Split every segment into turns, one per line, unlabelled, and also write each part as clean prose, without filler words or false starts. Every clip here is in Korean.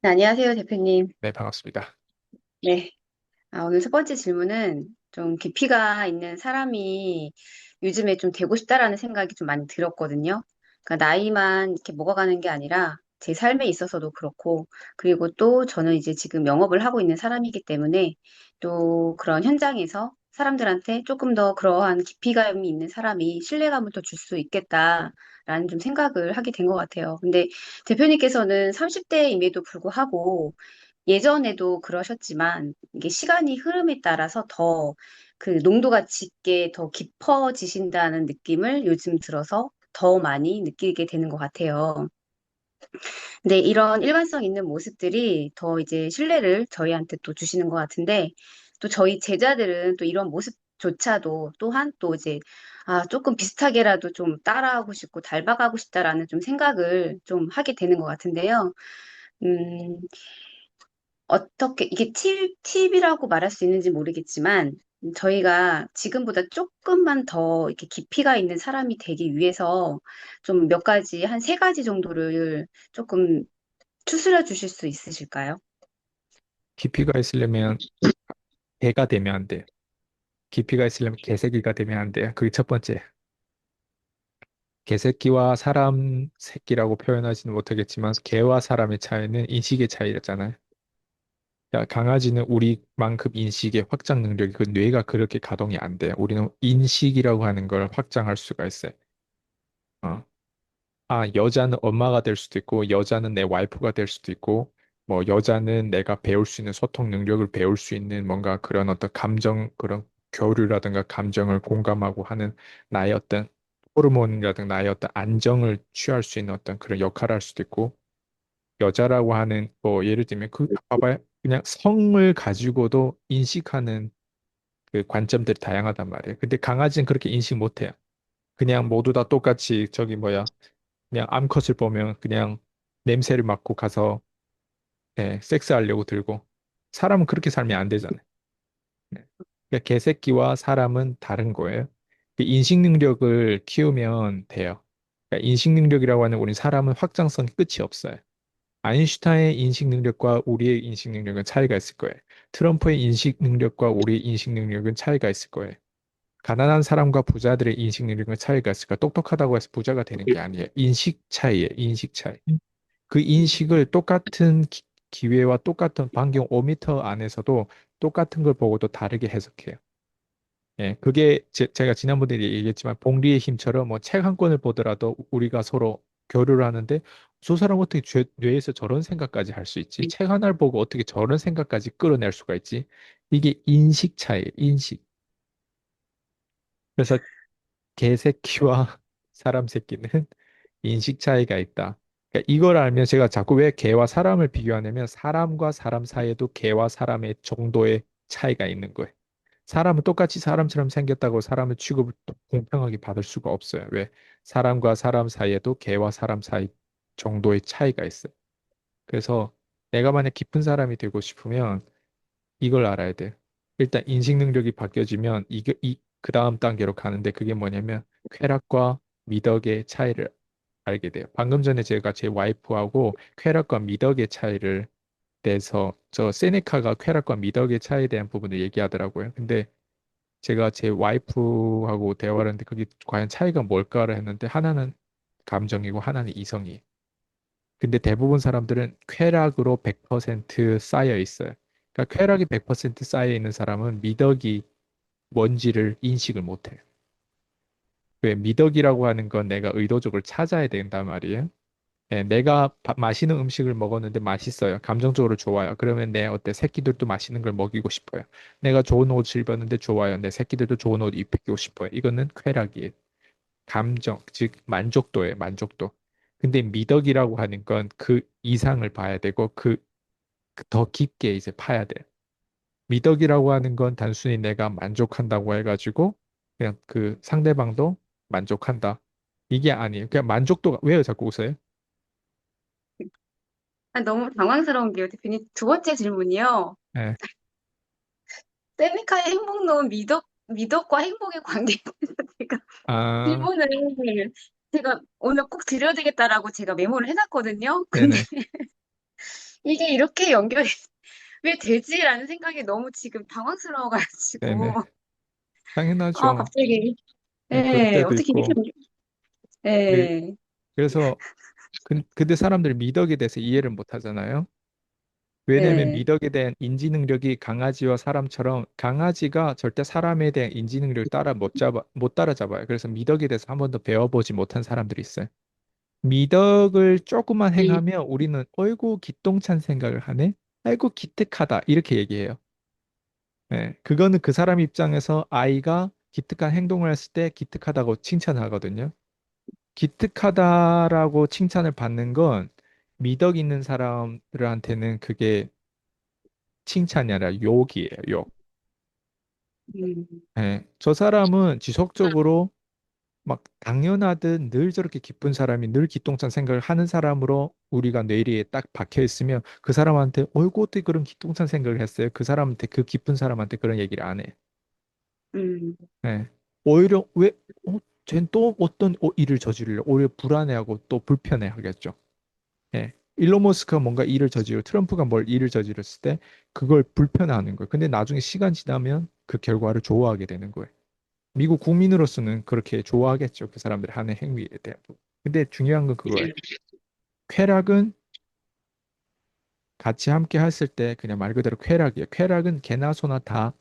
네, 안녕하세요, 대표님.
네, 반갑습니다.
네. 오늘 첫 번째 질문은 좀 깊이가 있는 사람이 요즘에 좀 되고 싶다라는 생각이 좀 많이 들었거든요. 그러니까 나이만 이렇게 먹어가는 게 아니라 제 삶에 있어서도 그렇고, 그리고 또 저는 이제 지금 영업을 하고 있는 사람이기 때문에 또 그런 현장에서 사람들한테 조금 더 그러한 깊이감이 있는 사람이 신뢰감을 더 줄 수 있겠다라는 좀 생각을 하게 된 것 같아요. 근데 대표님께서는 30대임에도 불구하고 예전에도 그러셨지만 이게 시간이 흐름에 따라서 더 그 농도가 짙게 더 깊어지신다는 느낌을 요즘 들어서 더 많이 느끼게 되는 것 같아요. 근데 이런 일관성 있는 모습들이 더 이제 신뢰를 저희한테 또 주시는 것 같은데 또 저희 제자들은 또 이런 모습조차도 또한 또 이제 조금 비슷하게라도 좀 따라하고 싶고 닮아가고 싶다라는 좀 생각을 좀 하게 되는 것 같은데요. 음, 어떻게, 이게 팁이라고 말할 수 있는지 모르겠지만, 저희가 지금보다 조금만 더 이렇게 깊이가 있는 사람이 되기 위해서 좀 몇 가지, 한 세 가지 정도를 조금 추스려 주실 수 있으실까요?
깊이가 있으려면 개가 되면 안 돼요. 깊이가 있으려면 개새끼가 되면 안 돼요. 그게 첫 번째. 개새끼와 사람 새끼라고 표현하지는 못하겠지만 개와 사람의 차이는 인식의 차이잖아요. 야, 강아지는 우리만큼 인식의 확장 능력이 그 뇌가 그렇게 가동이 안 돼요. 우리는 인식이라고 하는 걸 확장할 수가 있어요. 어. 여자는 엄마가 될 수도 있고, 여자는 내 와이프가 될 수도 있고, 뭐, 여자는 내가 배울 수 있는 소통 능력을 배울 수 있는 뭔가 그런 어떤 감정, 그런 교류라든가 감정을 공감하고 하는 나의 어떤 호르몬이라든가 나의 어떤 안정을 취할 수 있는 어떤 그런 역할을 할 수도 있고, 여자라고 하는, 뭐, 예를 들면, 봐봐요. 그냥 성을 가지고도 인식하는 그 관점들이 다양하단 말이에요. 근데 강아지는 그렇게 인식 못 해요. 그냥 모두 다 똑같이 저기 뭐야. 그냥 암컷을 보면 그냥 냄새를 맡고 가서 섹스하려고 들고 사람은 그렇게 살면 안 되잖아요. 네. 그러니까 개새끼와 사람은 다른 거예요. 그 인식 능력을 키우면 돼요. 그러니까 인식 능력이라고 하는 우리 사람은 확장성이 끝이 없어요. 아인슈타인의 인식 능력과 우리의 인식 능력은 차이가 있을 거예요. 트럼프의 인식 능력과 우리의 인식 능력은 차이가 있을 거예요. 가난한 사람과 부자들의 인식 능력은 차이가 있을까? 똑똑하다고 해서 부자가 되는 게 아니에요. 인식 차이예요. 인식 차이. 그 인식을 똑같은 기회와 똑같은 반경 5m 안에서도 똑같은 걸 보고도 다르게 해석해요. 예, 그게 제가 지난번에 얘기했지만 봉리의 힘처럼 뭐 책 한 권을 보더라도 우리가 서로 교류를 하는데 저 사람 어떻게 뇌에서 저런 생각까지 할 수 있지? 책 하나를 보고 어떻게 저런 생각까지 끌어낼 수가 있지? 이게 인식 차이예요, 인식. 그래서 개새끼와 사람 새끼는 인식 차이가 있다. 그러니까 이걸 알면 제가 자꾸 왜 개와 사람을 비교하냐면 사람과 사람 사이에도 개와 사람의 정도의 차이가 있는 거예요. 사람은 똑같이 사람처럼 생겼다고 사람의 취급을 또 공평하게 받을 수가 없어요. 왜? 사람과 사람 사이에도 개와 사람 사이 정도의 차이가 있어요. 그래서 내가 만약 깊은 사람이 되고 싶으면 이걸 알아야 돼요. 일단 인식 능력이 바뀌어지면 그 다음 단계로 가는데 그게 뭐냐면 쾌락과 미덕의 차이를 알게 돼요. 방금 전에 제가 제 와이프하고 쾌락과 미덕의 차이를 대해서 저 세네카가 쾌락과 미덕의 차이에 대한 부분을 얘기하더라고요. 근데 제가 제 와이프하고 대화를 했는데 그게 과연 차이가 뭘까를 했는데 하나는 감정이고 하나는 이성이에요. 근데 대부분 사람들은 쾌락으로 100% 쌓여 있어요. 그러니까 쾌락이 100% 쌓여 있는 사람은 미덕이 뭔지를 인식을 못해요. 왜 미덕이라고 하는 건 내가 의도적으로 찾아야 된단 말이에요. 내가 맛있는 음식을 먹었는데 맛있어요. 감정적으로 좋아요. 그러면 내 어때? 새끼들도 맛있는 걸 먹이고 싶어요. 내가 좋은 옷을 입었는데 좋아요. 내 새끼들도 좋은 옷 입히고 싶어요. 이거는 쾌락이에요. 감정, 즉 만족도예요. 만족도. 근데 미덕이라고 하는 건 그 이상을 봐야 되고 더 깊게 이제 파야 돼요. 미덕이라고 하는 건 단순히 내가 만족한다고 해가지고 그냥 그 상대방도 만족한다. 이게 아니에요. 그냥 만족도가 왜요? 자꾸 웃어요?
너무 당황스러운 게요, 대표님. 두 번째 질문이요.
예.
세미카의 행복론 미덕과 행복의 관계에 대해서 제가
아,
질문을 제가 오늘 꼭 드려야 되겠다라고 제가 메모를 해놨거든요. 근데
네네.
이게 이렇게 연결이 왜 되지라는 생각이 너무 지금 당황스러워가지고
네네.
아
당연하죠.
갑자기
네, 그럴
예
때도
어떻게 이렇게
있고. 그-
예
그래서 근데 사람들이 미덕에 대해서 이해를 못 하잖아요. 왜냐하면
네.
미덕에 대한 인지 능력이 강아지와 사람처럼 강아지가 절대 사람에 대한 인지 능력을 못 따라잡아요. 그래서 미덕에 대해서 한 번도 배워보지 못한 사람들이 있어요. 미덕을 조금만
음,
행하면 우리는 어이구 기똥찬 생각을 하네. 아이고 기특하다. 이렇게 얘기해요. 네, 그거는 그 사람 입장에서 아이가 기특한 행동을 했을 때 기특하다고 칭찬하거든요. 기특하다라고 칭찬을 받는 건 미덕 있는 사람들한테는 그게 칭찬이 아니라 욕이에요, 욕.
음,
예, 저 사람은 지속적으로 막 당연하듯 늘 저렇게 기쁜 사람이 늘 기똥찬 생각을 하는 사람으로 우리가 뇌리에 딱 박혀 있으면 그 사람한테 어이구 어떻게 그런 기똥찬 생각을 했어요? 그 사람한테 그 기쁜 사람한테 그런 얘기를 안 해.
음,
예. 오히려 왜 쟨 또 어떤 일을 저지르려 오히려 불안해하고 또 불편해하겠죠. 예. 일론 머스크가 뭔가 일을 저지르고 트럼프가 뭘 일을 저질렀을 때 그걸 불편해하는 거예요. 근데 나중에 시간 지나면 그 결과를 좋아하게 되는 거예요. 미국 국민으로서는 그렇게 좋아하겠죠. 그 사람들 하는 행위에 대한. 근데 중요한 건 그거예요. 쾌락은 같이 함께 했을 때 그냥 말 그대로 쾌락이에요. 쾌락은 개나 소나 다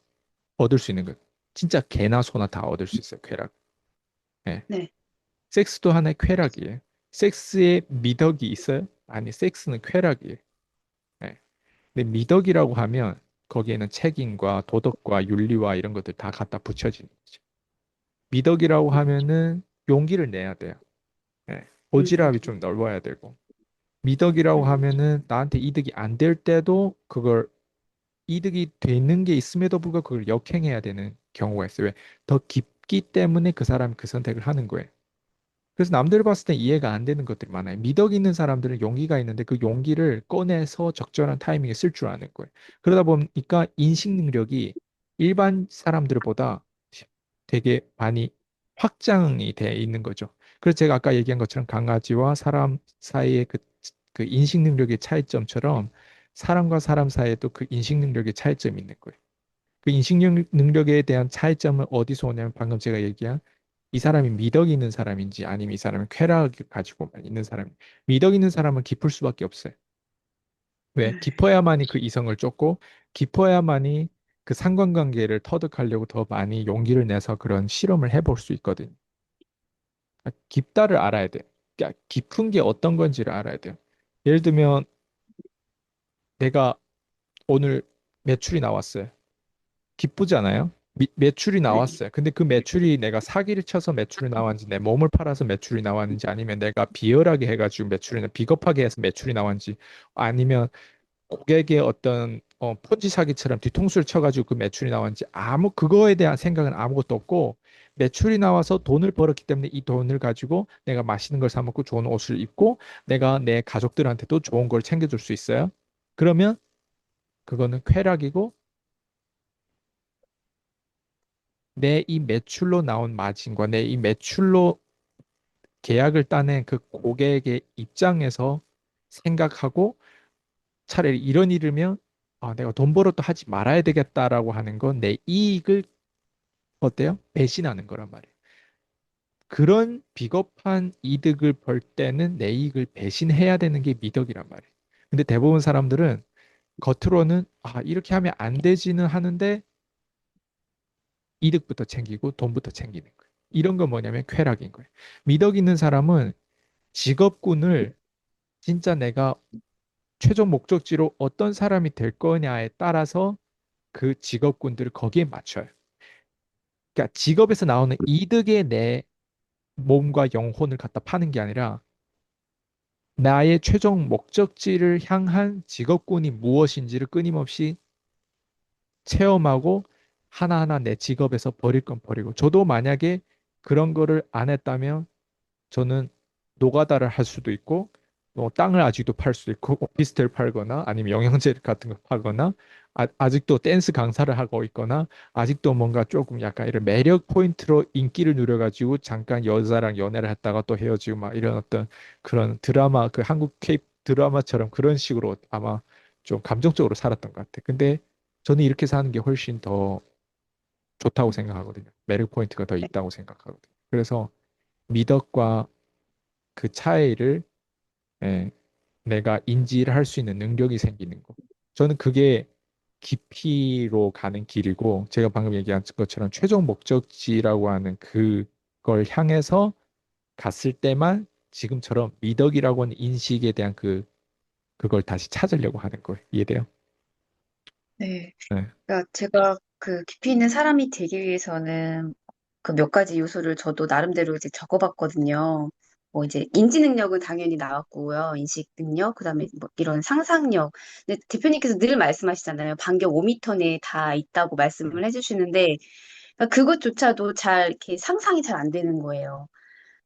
얻을 수 있는 거예요. 진짜 개나 소나 다 얻을 수 있어요. 쾌락. 예.
네,
섹스도 하나의 쾌락이에요. 섹스에 미덕이 있어요? 아니, 섹스는 쾌락이에요. 예. 근데 미덕이라고 하면 거기에는 책임과 도덕과 윤리와 이런 것들 다 갖다 붙여지는 거죠. 미덕이라고 하면은 용기를 내야 돼요. 예.
음,
오지랖이 좀 넓어야 되고. 미덕이라고
음,
하면은 나한테 이득이 안 될 때도 그걸 이득이 되는 게 있음에도 불구하고 그걸 역행해야 되는 경우가 있어요. 왜? 더 깊기 때문에 그 사람이 그 선택을 하는 거예요. 그래서 남들 봤을 때 이해가 안 되는 것들이 많아요. 미덕 있는 사람들은 용기가 있는데 그 용기를 꺼내서 적절한 타이밍에 쓸 줄 아는 거예요. 그러다 보니까 인식 능력이 일반 사람들보다 되게 많이 확장이 돼 있는 거죠. 그래서 제가 아까 얘기한 것처럼 강아지와 사람 사이의 그 인식 능력의 차이점처럼 사람과 사람 사이에도 그 인식 능력의 차이점이 있는 거예요. 그 인식 능력에 대한 차이점은 어디서 오냐면 방금 제가 얘기한 이 사람이 미덕 있는 사람인지 아니면 이 사람은 쾌락을 가지고만 있는 사람. 미덕 있는 사람은 깊을 수밖에 없어요. 왜? 깊어야만이 그 이성을 쫓고 깊어야만이 그 상관관계를 터득하려고 더 많이 용기를 내서 그런 실험을 해볼 수 있거든요. 그러니까 깊다를 알아야 돼요. 그러니까 깊은 게 어떤 건지를 알아야 돼요. 예를 들면 내가 오늘 매출이 나왔어요. 기쁘지 않아요? 매출이
네,
나왔어요. 근데 그 매출이 내가 사기를 쳐서 매출이 나왔는지, 내 몸을 팔아서 매출이 나왔는지, 아니면 내가 비열하게 해가지고 비겁하게 해서 매출이 나왔는지, 아니면 고객의 어떤 폰지 사기처럼 뒤통수를 쳐가지고 그 매출이 나왔는지, 그거에 대한 생각은 아무것도 없고, 매출이 나와서 돈을 벌었기 때문에 이 돈을 가지고 내가 맛있는 걸 사 먹고 좋은 옷을 입고, 내가 내 가족들한테도 좋은 걸 챙겨줄 수 있어요. 그러면 그거는 쾌락이고, 내 이 매출로 나온 마진과 내 이 매출로 계약을 따낸 그 고객의 입장에서 생각하고 차라리 이런 일이면 내가 돈 벌어 도 하지 말아야 되겠다라고 하는 건 내 이익을 어때요? 배신하는 거란 말이에요. 그런 비겁한 이득을 벌 때는 내 이익을 배신해야 되는 게 미덕이란 말이에요. 근데 대부분 사람들은 겉으로는 이렇게 하면 안 되지는 하는데 이득부터 챙기고 돈부터 챙기는 거예요. 이런 건 뭐냐면 쾌락인 거예요. 미덕 있는 사람은 직업군을 진짜 내가 최종 목적지로 어떤 사람이 될 거냐에 따라서 그 직업군들을 거기에 맞춰요. 그러니까 직업에서 나오는 이득에 내 몸과 영혼을 갖다 파는 게 아니라 나의 최종 목적지를 향한 직업군이 무엇인지를 끊임없이 체험하고 하나하나 내 직업에서 버릴 건 버리고 저도 만약에 그런 거를 안 했다면 저는 노가다를 할 수도 있고 땅을 아직도 팔 수도 있고 오피스텔 팔거나 아니면 영양제 같은 거 팔거나 아직도 댄스 강사를 하고 있거나 아직도 뭔가 조금 약간 이런 매력 포인트로 인기를 누려가지고 잠깐 여자랑 연애를 했다가 또 헤어지고 막 이런 어떤 그런 드라마 그 한국 K 드라마처럼 그런 식으로 아마 좀 감정적으로 살았던 것 같아. 근데 저는 이렇게 사는 게 훨씬 더 좋다고 생각하거든요. 매력 포인트가 더
네.
있다고 생각하거든요. 그래서 미덕과 그 차이를 예, 내가 인지를 할 수 있는 능력이 생기는 거. 저는 그게 깊이로 가는 길이고, 제가 방금 얘기한 것처럼 최종 목적지라고 하는 그걸 향해서 갔을 때만 지금처럼 미덕이라고 하는 인식에 대한 그걸 다시 찾으려고 하는 거예요. 이해돼요?
네.
네.
그러니까 제가 그 깊이 있는 사람이 되기 위해서는 그 몇 가지 요소를 저도 나름대로 이제 적어봤거든요. 뭐 이제 인지 능력은 당연히 나왔고요. 인식 능력, 그다음에 뭐 이런 상상력. 근데 대표님께서 늘 말씀하시잖아요. 반경 5m 내에 다 있다고 말씀을 해주시는데 그러니까 그것조차도 잘 이렇게 상상이 잘 안 되는 거예요.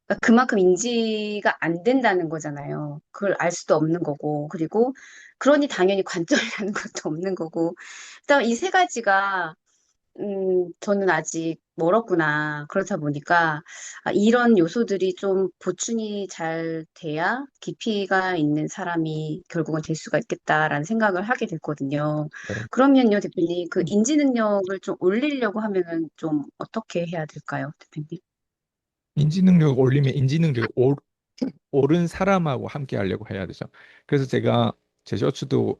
그러니까 그만큼 인지가 안 된다는 거잖아요. 그걸 알 수도 없는 거고, 그리고 그러니 당연히 관점이라는 것도 없는 거고. 일단 이 세 가지가 저는 아직 멀었구나. 그렇다 보니까 아, 이런 요소들이 좀 보충이 잘 돼야 깊이가 있는 사람이 결국은 될 수가 있겠다라는 생각을 하게 됐거든요.
네.
그러면요, 대표님, 그 인지 능력을 좀 올리려고 하면은 좀 어떻게 해야 될까요, 대표님?
인지 능력 올리면 인지 능력이 옳은 사람하고 함께 하려고 해야 되죠. 그래서 제가 제 셔츠도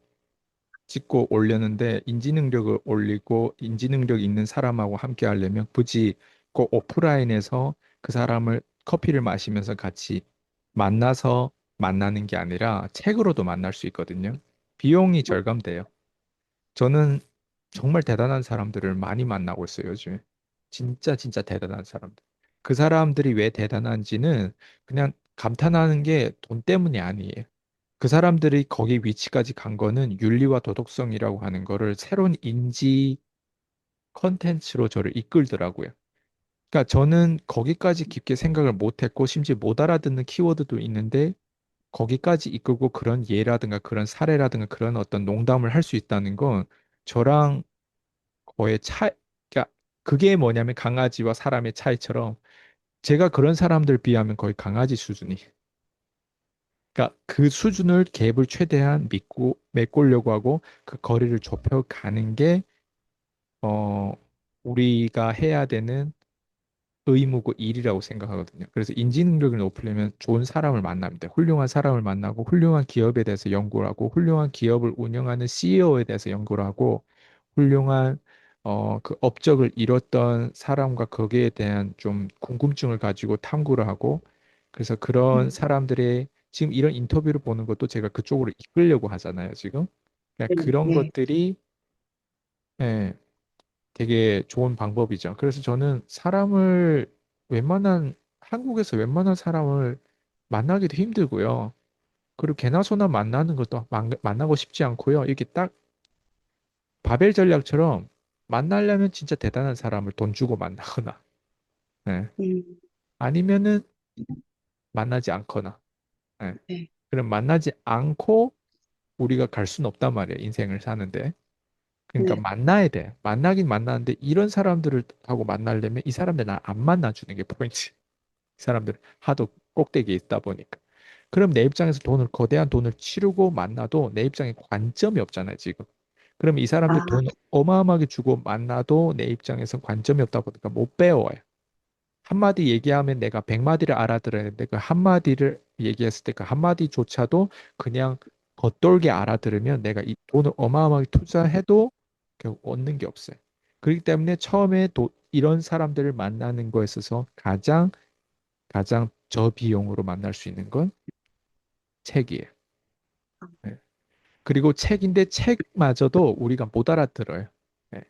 찍고 올렸는데 인지 능력을 올리고 인지 능력 있는 사람하고 함께 하려면 굳이 꼭 오프라인에서 그 사람을 커피를 마시면서 같이 만나서 만나는 게 아니라 책으로도 만날 수 있거든요. 비용이 절감돼요. 저는 정말 대단한 사람들을 많이 만나고 있어요, 요즘에. 진짜 진짜 대단한 사람들. 그 사람들이 왜 대단한지는 그냥 감탄하는 게 돈 때문이 아니에요. 그 사람들이 거기 위치까지 간 거는 윤리와 도덕성이라고 하는 거를 새로운 인지 컨텐츠로 저를 이끌더라고요. 그러니까 저는 거기까지 깊게 생각을 못했고 심지어 못 알아듣는 키워드도 있는데 거기까지 이끌고 그런 예라든가 그런 사례라든가 그런 어떤 농담을 할 수 있다는 건 저랑 거의 그러니까 그게 뭐냐면 강아지와 사람의 차이처럼 제가 그런 사람들 비하면 거의 강아지 수준이. 그러니까 그 수준을 갭을 최대한 믿고 메꾸려고 하고 그 거리를 좁혀가는 게 어, 우리가 해야 되는 의무고 일이라고 생각하거든요. 그래서 인지 능력을 높이려면 좋은 사람을 만납니다. 훌륭한 사람을 만나고 훌륭한 기업에 대해서 연구를 하고 훌륭한 기업을 운영하는 CEO에 대해서 연구를 하고 훌륭한 그 업적을 이뤘던 사람과 거기에 대한 좀 궁금증을 가지고 탐구를 하고 그래서 그런
음,
사람들의 지금 이런 인터뷰를 보는 것도 제가 그쪽으로 이끌려고 하잖아요, 지금. 그러니까
네,
그런
네,
것들이 예, 되게 좋은 방법이죠. 그래서 저는 사람을 한국에서 웬만한 사람을 만나기도 힘들고요. 그리고 개나 소나 만나는 것도 만나고 싶지 않고요. 이게 딱 바벨 전략처럼 만나려면 진짜 대단한 사람을 돈 주고 만나거나, 예.
음,
아니면은 만나지 않거나, 예.
네,
그럼 만나지 않고 우리가 갈 수는 없단 말이에요. 인생을 사는데. 그러니까
네,
만나야 돼. 만나긴 만나는데 이런 사람들을 하고 만나려면 이 사람들 나 안 만나주는 게 포인트. 이 사람들 하도 꼭대기에 있다 보니까. 그럼 내 입장에서 거대한 돈을 치르고 만나도 내 입장에 관점이 없잖아요, 지금. 그럼 이 사람들
아,
돈 어마어마하게 주고 만나도 내 입장에서 관점이 없다 보니까 못 배워요. 한마디 얘기하면 내가 100마디를 알아들어야 되는데 그 한마디를 얘기했을 때 그 한마디조차도 그냥 겉돌게 알아들으면 내가 이 돈을 어마어마하게 투자해도 결국 얻는 게 없어요. 그렇기 때문에 처음에 이런 사람들을 만나는 거에 있어서 가장 저비용으로 만날 수 있는 건 책이에요. 네. 그리고 책인데 책마저도 우리가 못 알아들어요. 네.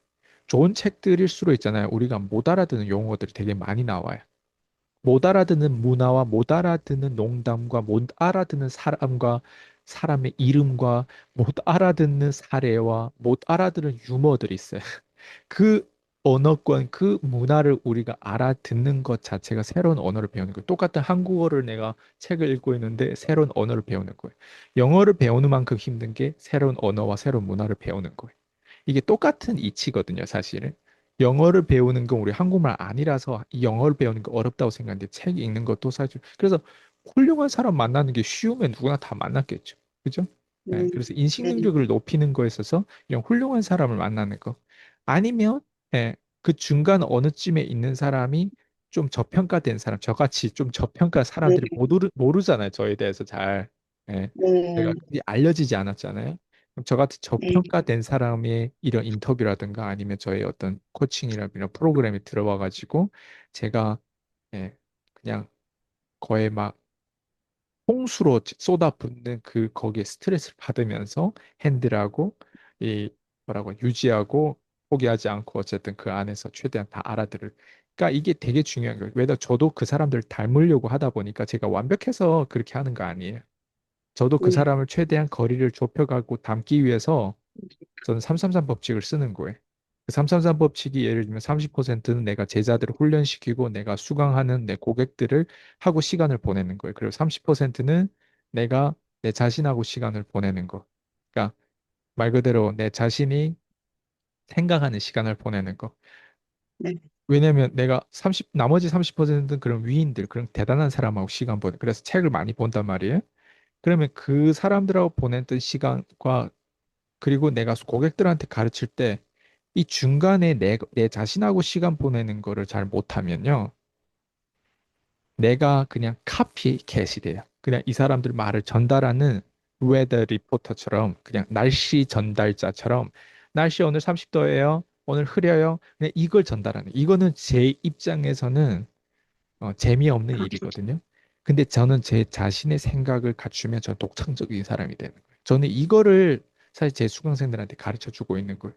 좋은 책들일수록 있잖아요. 우리가 못 알아듣는 용어들이 되게 많이 나와요. 못 알아듣는 문화와 못 알아듣는 농담과 못 알아듣는 사람과 사람의 이름과 못 알아듣는 사례와 못 알아듣는 유머들이 있어요. 그 언어권, 그 문화를 우리가 알아듣는 것 자체가 새로운 언어를 배우는 거예요. 똑같은 한국어를 내가 책을 읽고 있는데 새로운 언어를 배우는 거예요. 영어를 배우는 만큼 힘든 게 새로운 언어와 새로운 문화를 배우는 거예요. 이게 똑같은 이치거든요, 사실은. 영어를 배우는 건 우리 한국말 아니라서 이 영어를 배우는 거 어렵다고 생각하는데 책 읽는 것도 사실 그래서 훌륭한 사람 만나는 게 쉬우면 누구나 다 만났겠죠. 그죠? 예,
음,
그래서 인식
네,
능력을 높이는 거에 있어서 이런 훌륭한 사람을 만나는 거. 아니면 예, 그 중간 어느쯤에 있는 사람이 좀 저평가된 사람, 저같이 좀 저평가
네,
사람들이 모르잖아요. 저에 대해서 잘. 예,
네,
제가 그게 알려지지 않았잖아요. 그럼 저같이
네,
저평가된 사람의 이런 인터뷰라든가 아니면 저의 어떤 코칭이나 이런 프로그램에 들어와 가지고 제가 예, 그냥 거의 막 홍수로 쏟아붓는 그 거기에 스트레스를 받으면서 핸들하고 이 뭐라고 유지하고 포기하지 않고 어쨌든 그 안에서 최대한 다 알아들을. 그러니까 이게 되게 중요한 거예요. 왜냐 저도 그 사람들 닮으려고 하다 보니까 제가 완벽해서 그렇게 하는 거 아니에요. 저도 그
네,
사람을 최대한 거리를 좁혀가고 닮기 위해서 저는 333 법칙을 쓰는 거예요. 그 333 법칙이 예를 들면 30%는 내가 제자들을 훈련시키고 내가 수강하는 내 고객들을 하고 시간을 보내는 거예요. 그리고 30%는 내가 내 자신하고 시간을 보내는 거. 그러니까 말 그대로 내 자신이 생각하는 시간을 보내는 거.
네,
왜냐면 내가 나머지 30%는 그런 위인들, 그런 대단한 사람하고 시간 보내. 그래서 책을 많이 본단 말이에요. 그러면 그 사람들하고 보냈던 시간과 그리고 내가 고객들한테 가르칠 때 이 중간에 내 자신하고 시간 보내는 거를 잘 못하면요. 내가 그냥 카피캣이 돼요. 그냥 이 사람들 말을 전달하는 웨더 리포터처럼 그냥 날씨 전달자처럼 날씨 오늘 30도예요. 오늘 흐려요. 그냥 이걸 전달하는. 이거는 제 입장에서는 재미없는
그렇죠.
일이거든요. 근데 저는 제 자신의 생각을 갖추면 저 독창적인 사람이 되는 거예요. 저는 이거를 사실 제 수강생들한테 가르쳐 주고 있는 거예요.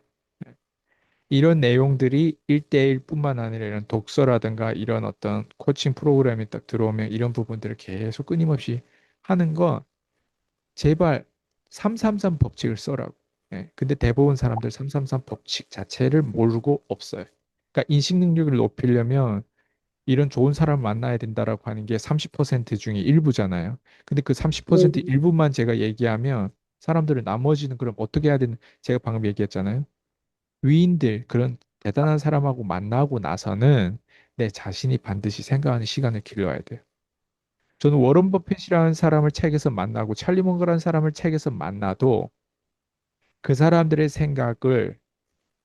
이런 내용들이 1대1뿐만 아니라 이런 독서라든가 이런 어떤 코칭 프로그램이 딱 들어오면 이런 부분들을 계속 끊임없이 하는 거 제발 333 법칙을 써라고. 예. 근데 대부분 사람들 333 법칙 자체를 모르고 없어요. 그러니까 인식 능력을 높이려면 이런 좋은 사람 만나야 된다라고 하는 게 30% 중에 일부잖아요. 근데 그
네,
30% 일부만 제가 얘기하면 사람들은 나머지는 그럼 어떻게 해야 되는 제가 방금 얘기했잖아요. 위인들, 그런 대단한 사람하고 만나고 나서는 내 자신이 반드시 생각하는 시간을 길러야 돼요. 저는 워런 버핏이라는 사람을 책에서 만나고 찰리 먼거라는 사람을 책에서 만나도 그 사람들의 생각을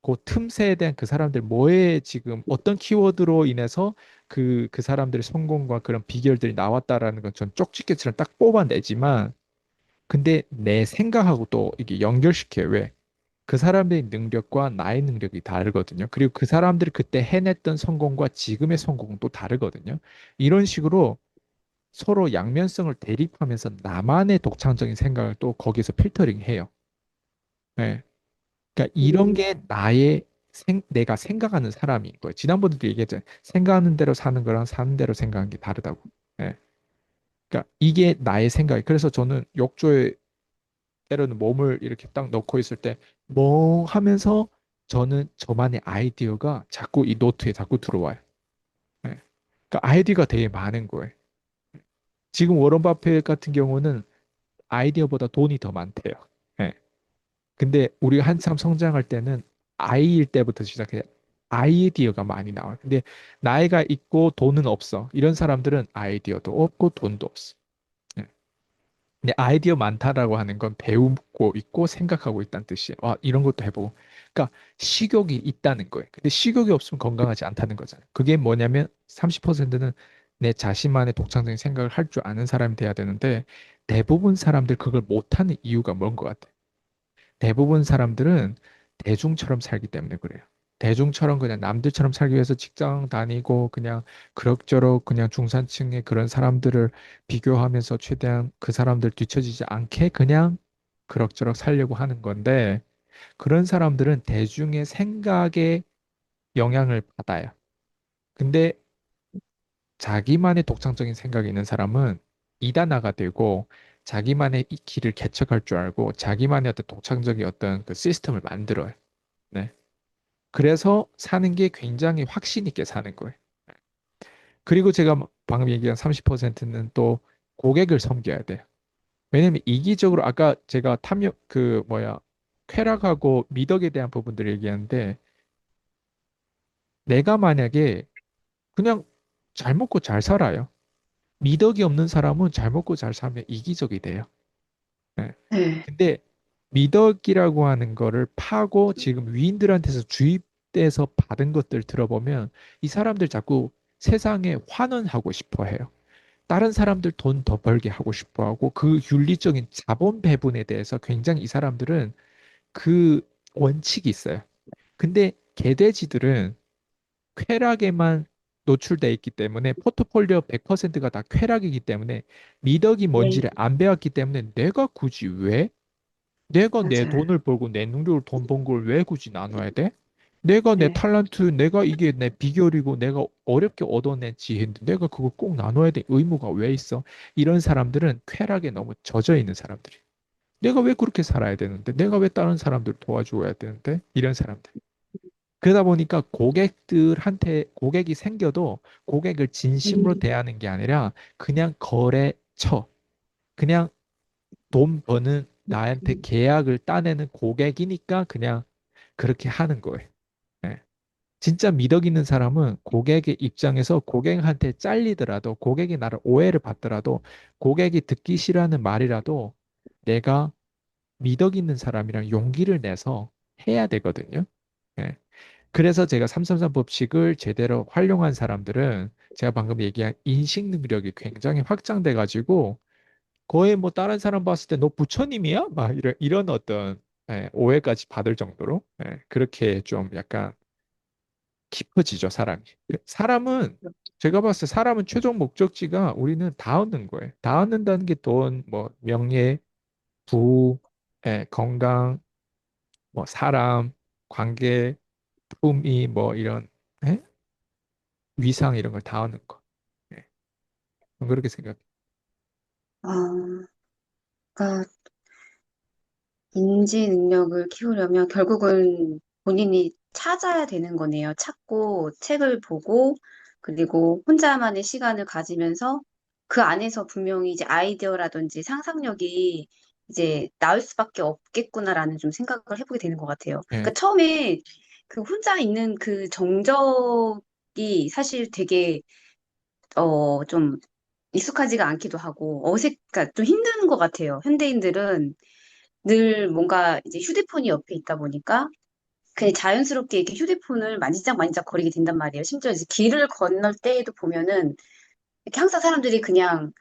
그 틈새에 대한 그 사람들 뭐에 지금 어떤 키워드로 인해서 그 사람들의 성공과 그런 비결들이 나왔다라는 건 전 쪽집게처럼 딱 뽑아내지만 근데 내 생각하고 또 이게 연결시켜요. 왜? 그 사람들의 능력과 나의 능력이 다르거든요. 그리고 그 사람들이 그때 해냈던 성공과 지금의 성공도 다르거든요. 이런 식으로 서로 양면성을 대립하면서 나만의 독창적인 생각을 또 거기서 필터링 해요. 네. 그러니까 이런
음,
게 내가 생각하는 사람인 거예요. 지난번에도 얘기했잖아요. 생각하는 대로 사는 거랑 사는 대로 생각하는 게 다르다고. 네. 그러니까 이게 나의 생각이. 그래서 저는 욕조에 때로는 몸을 이렇게 딱 넣고 있을 때 멍하면서 저는 저만의 아이디어가 자꾸 이 노트에 자꾸 들어와요. 예. 그러니까 아이디어가 되게 많은 거예요. 지금 워런 바페 같은 경우는 아이디어보다 돈이 더 많대요. 예. 근데 우리가 한참 성장할 때는 아이일 때부터 시작해 아이디어가 많이 나와요. 근데 나이가 있고 돈은 없어. 이런 사람들은 아이디어도 없고 돈도 없어. 예. 근데 아이디어 많다라고 하는 건 배우고 있고 생각하고 있다는 뜻이에요. 와, 이런 것도 해보고. 그러니까 식욕이 있다는 거예요. 근데 식욕이 없으면 건강하지 않다는 거잖아요. 그게 뭐냐면 30%는 내 자신만의 독창적인 생각을 할 줄 아는 사람이 돼야 되는데 대부분 사람들 그걸 못하는 이유가 뭔 것 같아요. 대부분 사람들은 대중처럼 살기 때문에 그래요. 대중처럼 그냥 남들처럼 살기 위해서 직장 다니고 그냥 그럭저럭 그냥 중산층의 그런 사람들을 비교하면서 최대한 그 사람들 뒤처지지 않게 그냥 그럭저럭 살려고 하는 건데 그런 사람들은 대중의 생각에 영향을 받아요. 근데 자기만의 독창적인 생각이 있는 사람은 이단화가 되고 자기만의 이 길을 개척할 줄 알고 자기만의 어떤 독창적인 어떤 그 시스템을 만들어요. 네. 그래서 사는 게 굉장히 확신 있게 사는 거예요. 그리고 제가 방금 얘기한 30%는 또 고객을 섬겨야 돼요. 왜냐면 이기적으로 아까 제가 탐욕 그 뭐야 쾌락하고 미덕에 대한 부분들을 얘기하는데 내가 만약에 그냥 잘 먹고 잘 살아요. 미덕이 없는 사람은 잘 먹고 잘 살면 이기적이 돼요. 예.
네.
근데 미덕이라고 하는 거를 파고 지금 위인들한테서 주입돼서 받은 것들 들어보면 이 사람들 자꾸 세상에 환원하고 싶어 해요. 다른 사람들 돈 더 벌게 하고 싶어 하고 그 윤리적인 자본 배분에 대해서 굉장히 이 사람들은 그 원칙이 있어요. 근데 개돼지들은 쾌락에만 노출돼 있기 때문에 포트폴리오 100%가 다 쾌락이기 때문에 미덕이
네.
뭔지를 안 배웠기 때문에 내가 굳이 왜? 내가 내
맞아요.
돈을 벌고 내 능력으로 돈 번 걸 왜 굳이 나눠야 돼? 내가 내
네.
탤런트, 내가 이게 내 비결이고 내가 어렵게 얻어낸 지혜인데 내가 그걸 꼭 나눠야 될 의무가 왜 있어? 이런 사람들은 쾌락에 너무 젖어 있는 사람들이. 내가 왜 그렇게 살아야 되는데? 내가 왜 다른 사람들 도와줘야 되는데? 이런 사람들. 그러다 보니까 고객들한테 고객이 생겨도 고객을 진심으로
음,
대하는 게 아니라 그냥 거래처, 그냥 돈 버는 나한테 계약을 따내는 고객이니까 그냥 그렇게 하는 거예요. 예. 진짜 미덕 있는 사람은 고객의 입장에서 고객한테 잘리더라도 고객이 나를 오해를 받더라도 고객이 듣기 싫어하는 말이라도 내가 미덕 있는 사람이랑 용기를 내서 해야 되거든요. 예. 그래서 제가 333 법칙을 제대로 활용한 사람들은 제가 방금 얘기한 인식 능력이 굉장히 확장돼 가지고 거의 뭐 다른 사람 봤을 때 너 부처님이야? 막 이런 어떤 오해까지 받을 정도로 그렇게 좀 약간 깊어지죠, 사람이. 사람은 제가 봤을 때 사람은 최종 목적지가 우리는 다 얻는 거예요. 다 얻는다는 게 돈, 뭐 명예, 부, 건강, 뭐 사람, 관계, 품위, 뭐 이런 예? 위상 이런 걸 다 얻는 거. 예. 저는 그렇게 생각해요.
아, 그러니까 인지 능력을 키우려면 결국은 본인이 찾아야 되는 거네요. 찾고 책을 보고 그리고 혼자만의 시간을 가지면서 그 안에서 분명히 이제 아이디어라든지 상상력이 이제 나올 수밖에 없겠구나라는 좀 생각을 해보게 되는 것 같아요.
예.
그러니까 처음에 그 혼자 있는 그 정적이 사실 되게 좀 익숙하지가 않기도 하고 그러니까 좀 힘든 것 같아요. 현대인들은 늘 뭔가 이제 휴대폰이 옆에 있다 보니까 그냥 자연스럽게 이렇게 휴대폰을 만지작 거리게 된단 말이에요. 심지어 이제 길을 건널 때에도 보면은 이렇게 항상 사람들이 그냥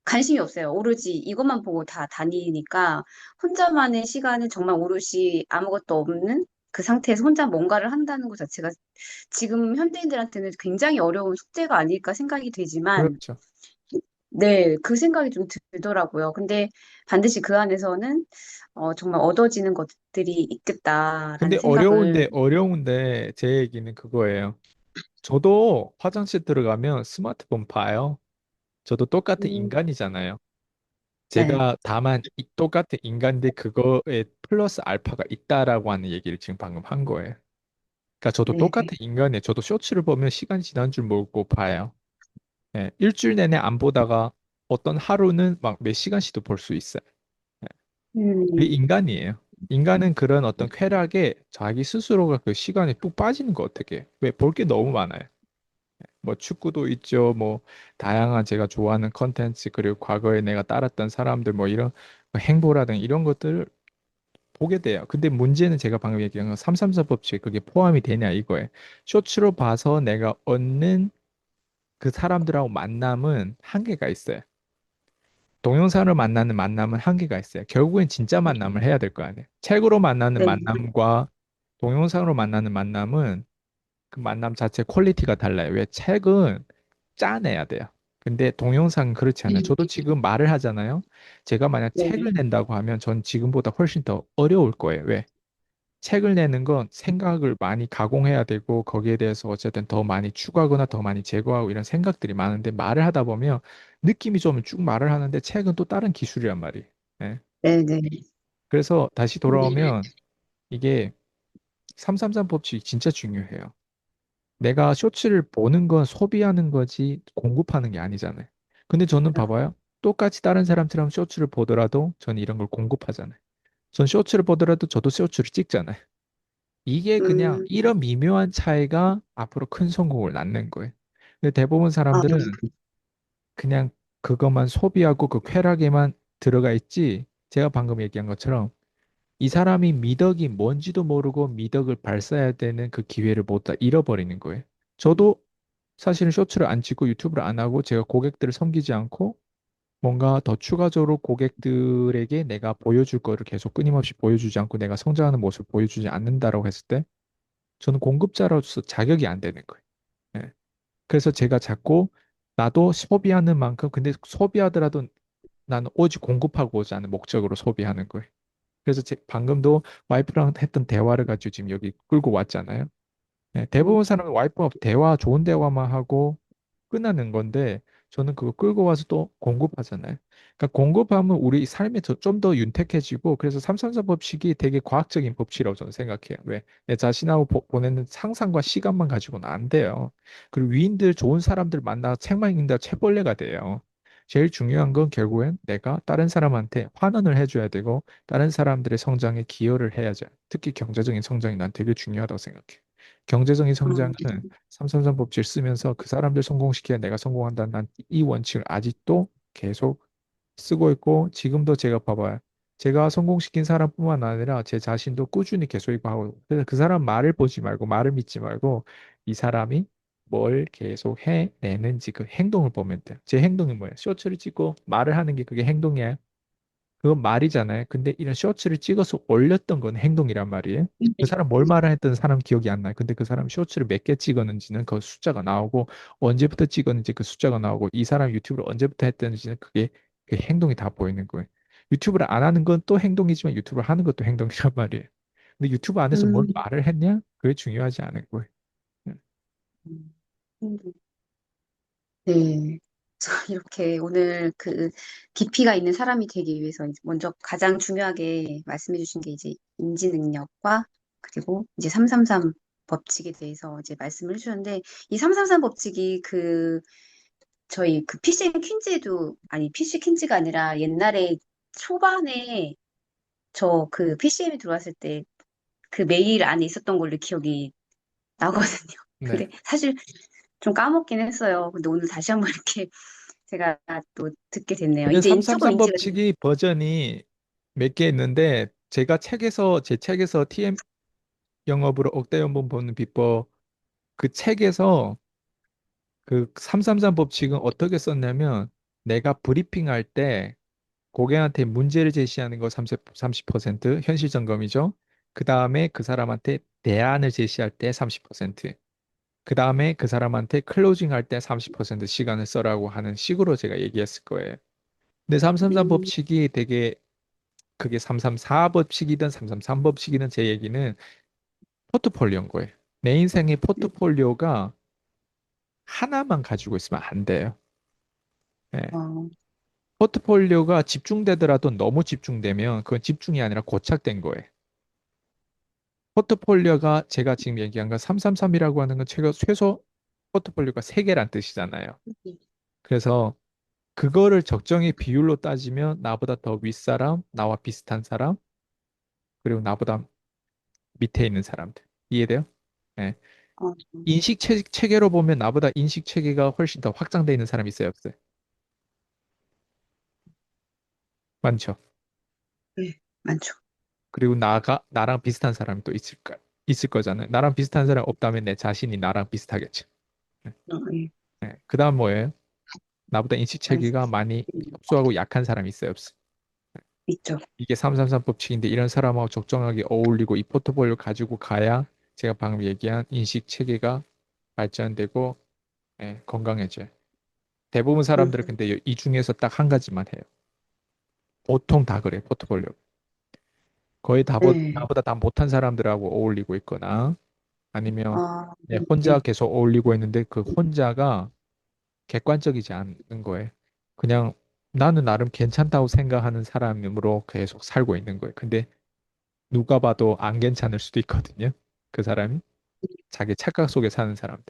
관심이 없어요. 오로지 이것만 보고 다 다니니까 혼자만의 시간을 정말 오롯이 아무것도 없는 그 상태에서 혼자 뭔가를 한다는 것 자체가 지금 현대인들한테는 굉장히 어려운 숙제가 아닐까 생각이 되지만
그렇죠.
네, 그 생각이 좀 들더라고요. 근데 반드시 그 안에서는 정말 얻어지는 것들이
근데
있겠다라는 생각을,
어려운데 제 얘기는 그거예요. 저도 화장실 들어가면 스마트폰 봐요. 저도 똑같은
음,
인간이잖아요.
네,
제가 다만 똑같은 인간인데 그거에 플러스 알파가 있다라고 하는 얘기를 지금 방금 한 거예요. 그러니까 저도
네, 네.
똑같은 인간이에요. 저도 쇼츠를 보면 시간 지난 줄 모르고 봐요. 예, 일주일 내내 안 보다가 어떤 하루는 막 몇 시간씩도 볼 수 있어요. 예, 그게
음,
인간이에요. 인간은 그런 어떤 쾌락에 자기 스스로가 그 시간에 뚝 빠지는 거 어떻게? 해? 왜 볼 게 너무 많아요. 뭐 축구도 있죠. 뭐 다양한 제가 좋아하는 컨텐츠 그리고 과거에 내가 따랐던 사람들 뭐 이런 뭐 행보라든 이런 것들을 보게 돼요. 근데 문제는 제가 방금 얘기한 건 334 법칙에 그게 포함이 되냐 이거예요. 쇼츠로 봐서 내가 얻는 그 사람들하고 만남은 한계가 있어요. 동영상을 만나는 만남은 한계가 있어요. 결국엔 진짜 만남을 해야 될 거 아니에요. 책으로 만나는
네,
만남과 동영상으로 만나는 만남은 그 만남 자체 퀄리티가 달라요. 왜 책은 짜내야 돼요. 근데 동영상은 그렇지 않아요. 저도 지금 말을 하잖아요. 제가 만약
네,
책을 낸다고 하면 전 지금보다 훨씬 더 어려울 거예요. 왜? 책을 내는 건 생각을 많이 가공해야 되고 거기에 대해서 어쨌든 더 많이 추가하거나 더 많이 제거하고 이런 생각들이 많은데 말을 하다 보면 느낌이 좀 쭉 말을 하는데 책은 또 다른 기술이란 말이에요. 예.
네, 네.
그래서 다시 돌아오면 이게 333 법칙이 진짜 중요해요. 내가 쇼츠를 보는 건 소비하는 거지 공급하는 게 아니잖아요. 근데 저는 봐봐요. 똑같이 다른 사람처럼 쇼츠를 보더라도 저는 이런 걸 공급하잖아요. 전 쇼츠를 보더라도 저도 쇼츠를 찍잖아요. 이게 그냥
음,
이런 미묘한 차이가 앞으로 큰 성공을 낳는 거예요. 근데 대부분
아,
사람들은 그냥 그것만 소비하고 그 쾌락에만 들어가 있지 제가 방금 얘기한 것처럼 이 사람이 미덕이 뭔지도 모르고 미덕을 발사해야 되는 그 기회를 못 다 잃어버리는 거예요. 저도 사실은 쇼츠를 안 찍고 유튜브를 안 하고 제가 고객들을 섬기지 않고 뭔가 더 추가적으로 고객들에게 내가 보여줄 거를 계속 끊임없이 보여주지 않고 내가 성장하는 모습을 보여주지 않는다라고 했을 때 저는 공급자로서 자격이 안 되는 거예요. 예. 그래서 제가 자꾸 나도 소비하는 만큼 근데 소비하더라도 나는 오직 공급하고자 하는 목적으로 소비하는 거예요. 그래서 방금도 와이프랑 했던 대화를 가지고 지금 여기 끌고 왔잖아요. 네,
어,
대부분 사람은 와이프와 대화, 좋은 대화만 하고 끝나는 건데 저는 그거 끌고 와서 또 공급하잖아요. 그러니까 공급하면 우리 삶이 좀 더 윤택해지고 그래서 삼삼사 법칙이 되게 과학적인 법칙이라고 저는 생각해요. 왜? 내 자신하고 보내는 상상과 시간만 가지고는 안 돼요. 그리고 위인들, 좋은 사람들 만나 책만 읽는다 체벌레가 돼요. 제일 중요한 건 결국엔 내가 다른 사람한테 환원을 해줘야 되고 다른 사람들의 성장에 기여를 해야죠. 특히 경제적인 성장이 난 되게 중요하다고 생각해. 경제적인 성장은 삼삼삼 법칙을 쓰면서 그 사람들 성공시켜야 내가 성공한다는 난 이 원칙을 아직도 계속 쓰고 있고 지금도 제가 봐봐요. 제가 성공시킨 사람뿐만 아니라 제 자신도 꾸준히 계속 이거 하고 그래서 그 사람 말을 보지 말고 말을 믿지 말고 이 사람이 뭘 계속 해내는지 그 행동을 보면 돼요. 제 행동이 뭐예요? 쇼츠를 찍고 말을 하는 게 그게 행동이에요. 그건 말이잖아요. 근데 이런 쇼츠를 찍어서 올렸던 건 행동이란 말이에요. 그 사람 뭘 말을 했던 사람 기억이 안 나요. 근데 그 사람 쇼츠를 몇 개 찍었는지는 그 숫자가 나오고 언제부터 찍었는지 그 숫자가 나오고 이 사람 유튜브를 언제부터 했던지는 그게 그 행동이 다 보이는 거예요. 유튜브를 안 하는 건 또 행동이지만 유튜브를 하는 것도 행동이란 말이에요. 근데 유튜브 안에서 뭘
음,
말을 했냐? 그게 중요하지 않은 거예요.
음. 네. 자, 이렇게 오늘 그 깊이가 있는 사람이 되기 위해서 이제 먼저 가장 중요하게 말씀해 주신 게 이제 인지 능력과 그리고 이제 333 법칙에 대해서 이제 말씀을 해주셨는데 이 333 법칙이 그 저희 그 PC 퀸즈에도 아니 PC 퀸즈가 아니라 옛날에 초반에 저 그 PCM에 들어왔을 때 그 메일 안에 있었던 걸로 기억이 나거든요. 근데
네.
사실 좀 까먹긴 했어요. 근데 오늘 다시 한번 이렇게 제가 또 듣게 됐네요.
근데
이제 조금
333
인지가 된.
법칙이 버전이 몇 개 있는데 제가 제 책에서 TM 영업으로 억대 연봉 버는 비법 그 책에서 그 333 법칙은 어떻게 썼냐면 내가 브리핑할 때 고객한테 문제를 제시하는 거 30% 현실 점검이죠. 그 다음에 그 사람한테 대안을 제시할 때 30%, 그 다음에 그 사람한테 클로징 할 때 30% 시간을 써라고 하는 식으로 제가 얘기했을 거예요. 근데 333
음,
법칙이 되게 그게 334 법칙이든 333 법칙이든 제 얘기는 포트폴리오인 거예요. 내 인생의 포트폴리오가 하나만 가지고 있으면 안 돼요. 예.
어,
포트폴리오가 집중되더라도 너무 집중되면 그건 집중이 아니라 고착된 거예요. 포트폴리오가 제가 지금 얘기한 건 333이라고 하는 건 최소 포트폴리오가 3개란 뜻이잖아요. 그래서 그거를 적정히 비율로 따지면 나보다 더 윗사람, 나와 비슷한 사람, 그리고 나보다 밑에 있는 사람들. 이해돼요? 네.
어,
체계로 보면 나보다 인식 체계가 훨씬 더 확장돼 있는 사람이 있어요, 없어요? 많죠.
네, 많죠.
그리고 나랑 비슷한 사람이 또 있을 거잖아요. 나랑 비슷한 사람 없다면 내 자신이 나랑 비슷하겠죠. 네.
예,
네. 그다음 뭐예요? 나보다 인식
많-
체계가 많이 협소하고 약한 사람이 있어요, 없어요?
있죠.
이게 333 법칙인데 이런 사람하고 적정하게 어울리고 이 포트폴리오 가지고 가야 제가 방금 얘기한 인식 체계가 발전되고 건강해져요. 대부분
음,
사람들은 근데 이 중에서 딱 한 가지만 해요. 보통 다 그래, 포트폴리오. 거의
네.
나보다 다 못한 사람들하고 어울리고 있거나 아니면 혼자
네.
계속 어울리고 있는데 그 혼자가 객관적이지 않은 거예요. 그냥 나는 나름 괜찮다고 생각하는 사람으로 계속 살고 있는 거예요. 근데 누가 봐도 안 괜찮을 수도 있거든요. 그 사람이 자기 착각 속에 사는 사람들.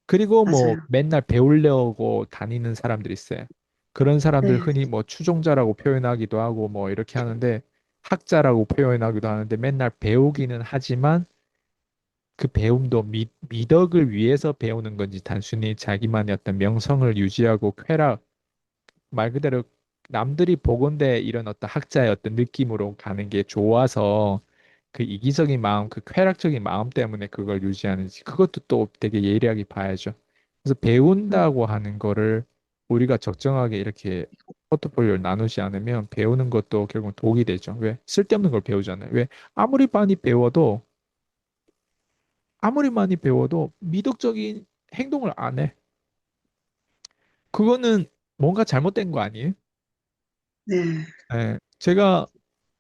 그리고 뭐
맞아요.
맨날 배우려고 다니는 사람들이 있어요. 그런 사람들
네.
흔히 뭐 추종자라고 표현하기도 하고 뭐 이렇게 하는데 학자라고 표현하기도 하는데 맨날 배우기는 하지만 그 배움도 미덕을 위해서 배우는 건지 단순히 자기만의 어떤 명성을 유지하고 쾌락 말 그대로 남들이 보건대 이런 어떤 학자의 어떤 느낌으로 가는 게 좋아서 그 이기적인 마음, 그 쾌락적인 마음 때문에 그걸 유지하는지 그것도 또 되게 예리하게 봐야죠. 그래서
음,
배운다고 하는 거를 우리가 적정하게 이렇게 포트폴리오를 나누지 않으면 배우는 것도 결국 독이 되죠. 왜? 쓸데없는 걸 배우잖아요. 왜? 아무리 많이 배워도 아무리 많이 배워도 미덕적인 행동을 안 해. 그거는 뭔가 잘못된 거 아니에요?
네,
예.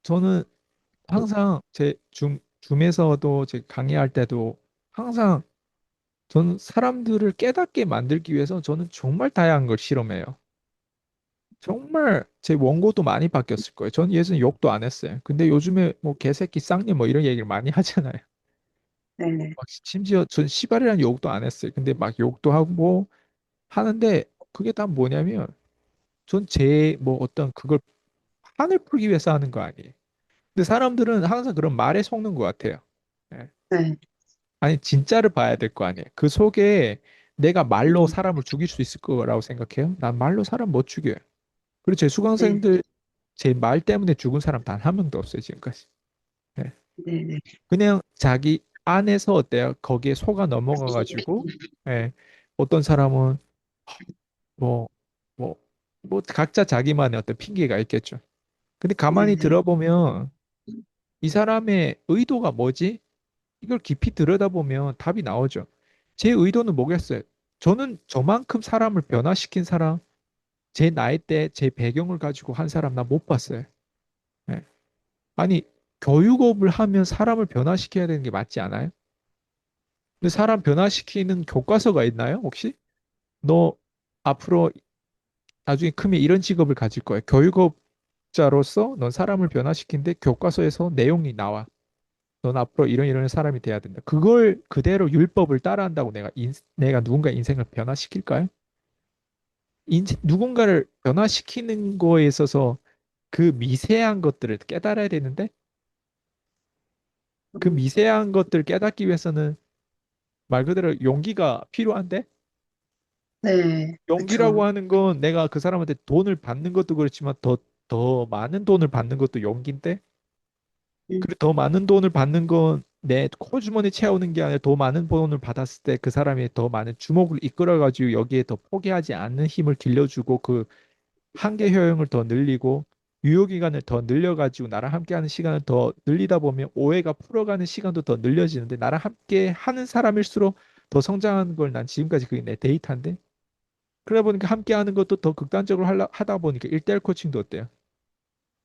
저는 항상 제 줌에서도 제 강의할 때도 항상 저는 사람들을 깨닫게 만들기 위해서 저는 정말 다양한 걸 실험해요. 정말 제 원고도 많이 바뀌었을 거예요. 저는 예전에 욕도 안 했어요. 근데 요즘에 뭐 개새끼 쌍년 뭐 이런 얘기를 많이 하잖아요.
네, 네,
막 심지어 전 시발이라는 욕도 안 했어요. 근데 막 욕도 하고 하는데 그게 다 뭐냐면 전 제 뭐 어떤 그걸 판을 풀기 위해서 하는 거 아니에요. 근데 사람들은 항상 그런 말에 속는 것 같아요. 예.
네,
아니, 진짜를 봐야 될 거 아니에요. 그 속에 내가 말로
음,
사람을 죽일 수 있을 거라고 생각해요? 난 말로 사람 못 죽여요. 그리고 제
네,
수강생들 제 말 때문에 죽은 사람 단 한 명도 없어요, 지금까지. 네.
네, 네,
그냥 자기 안에서 어때요? 거기에 속아 넘어가가지고, 예. 어떤 사람은 뭐, 뭐, 뭐 각자 자기만의 어떤 핑계가 있겠죠. 근데
네,
가만히
네,
들어보면 이 사람의 의도가 뭐지? 이걸 깊이 들여다보면 답이 나오죠. 제 의도는 뭐겠어요? 저는 저만큼 사람을 변화시킨 사람, 제 나이 때 제 배경을 가지고 한 사람 나 못 봤어요. 예. 아니, 교육업을 하면 사람을 변화시켜야 되는 게 맞지 않아요? 근데 사람 변화시키는 교과서가 있나요, 혹시? 너 앞으로 나중에 크면 이런 직업을 가질 거야. 교육업자로서 넌 사람을 변화시킨데 교과서에서 내용이 나와. 넌 앞으로 이런 사람이 돼야 된다. 그걸 그대로 율법을 따라한다고 내가 누군가 인생을 변화시킬까요? 누군가를 변화시키는 거에 있어서 그 미세한 것들을 깨달아야 되는데 그
음,
미세한 것들을 깨닫기 위해서는 말 그대로 용기가 필요한데
네, 그쵸.
용기라고 하는 건 내가 그 사람한테 돈을 받는 것도 그렇지만 더 많은 돈을 받는 것도 용기인데
음,
그리고 더 많은 돈을 받는 건 내 코주머니 채우는 게 아니라 더 많은 돈을 받았을 때 그 사람이 더 많은 주목을 이끌어가지고 여기에 더 포기하지 않는 힘을 길러주고 그 한계 효용을 더 늘리고 유효기간을 더 늘려가지고 나랑 함께하는 시간을 더 늘리다 보면 오해가 풀어가는 시간도 더 늘려지는데 나랑 함께 하는 사람일수록 더 성장하는 걸 난 지금까지 그게 내 데이터인데 그러다 보니까 함께하는 것도 더 극단적으로 하다 보니까 1대1 코칭도 어때요?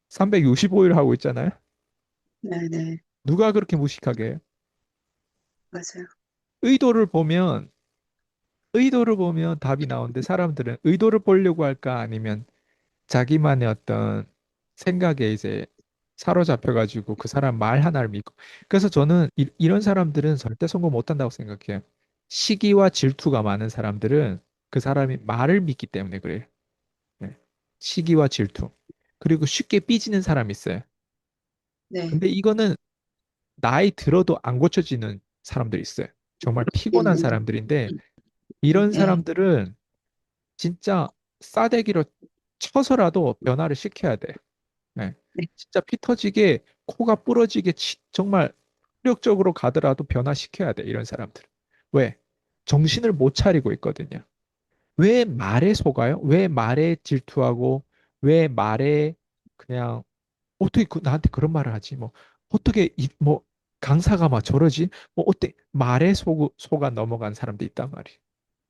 365일 하고 있잖아요.
네, 네,
누가 그렇게 무식하게 해요?
맞아요.
의도를 보면 의도를 보면 답이 나오는데 사람들은 의도를 보려고 할까 아니면 자기만의 어떤 생각에 이제 사로잡혀가지고 그 사람 말 하나를 믿고 그래서 저는 이런 사람들은 절대 성공 못한다고 생각해요. 시기와 질투가 많은 사람들은 그 사람이 말을 믿기 때문에 그래요. 네. 시기와 질투. 그리고 쉽게 삐지는 사람이 있어요.
네,
근데 이거는 나이 들어도 안 고쳐지는 사람들이 있어요. 정말 피곤한
음,
사람들인데 이런
네,
사람들은 진짜 싸대기로 쳐서라도 변화를 시켜야 돼. 네.
네,
진짜 피 터지게 코가 부러지게 정말 폭력적으로 가더라도 변화시켜야 돼. 이런 사람들. 왜? 정신을 못 차리고 있거든요. 왜 말에 속아요? 왜 말에 질투하고 왜 말에 그냥 어떻게 나한테 그런 말을 하지? 뭐 어떻게 뭐 강사가 막 저러지? 뭐 어때 말에 속아 넘어간 사람도 있단 말이에요.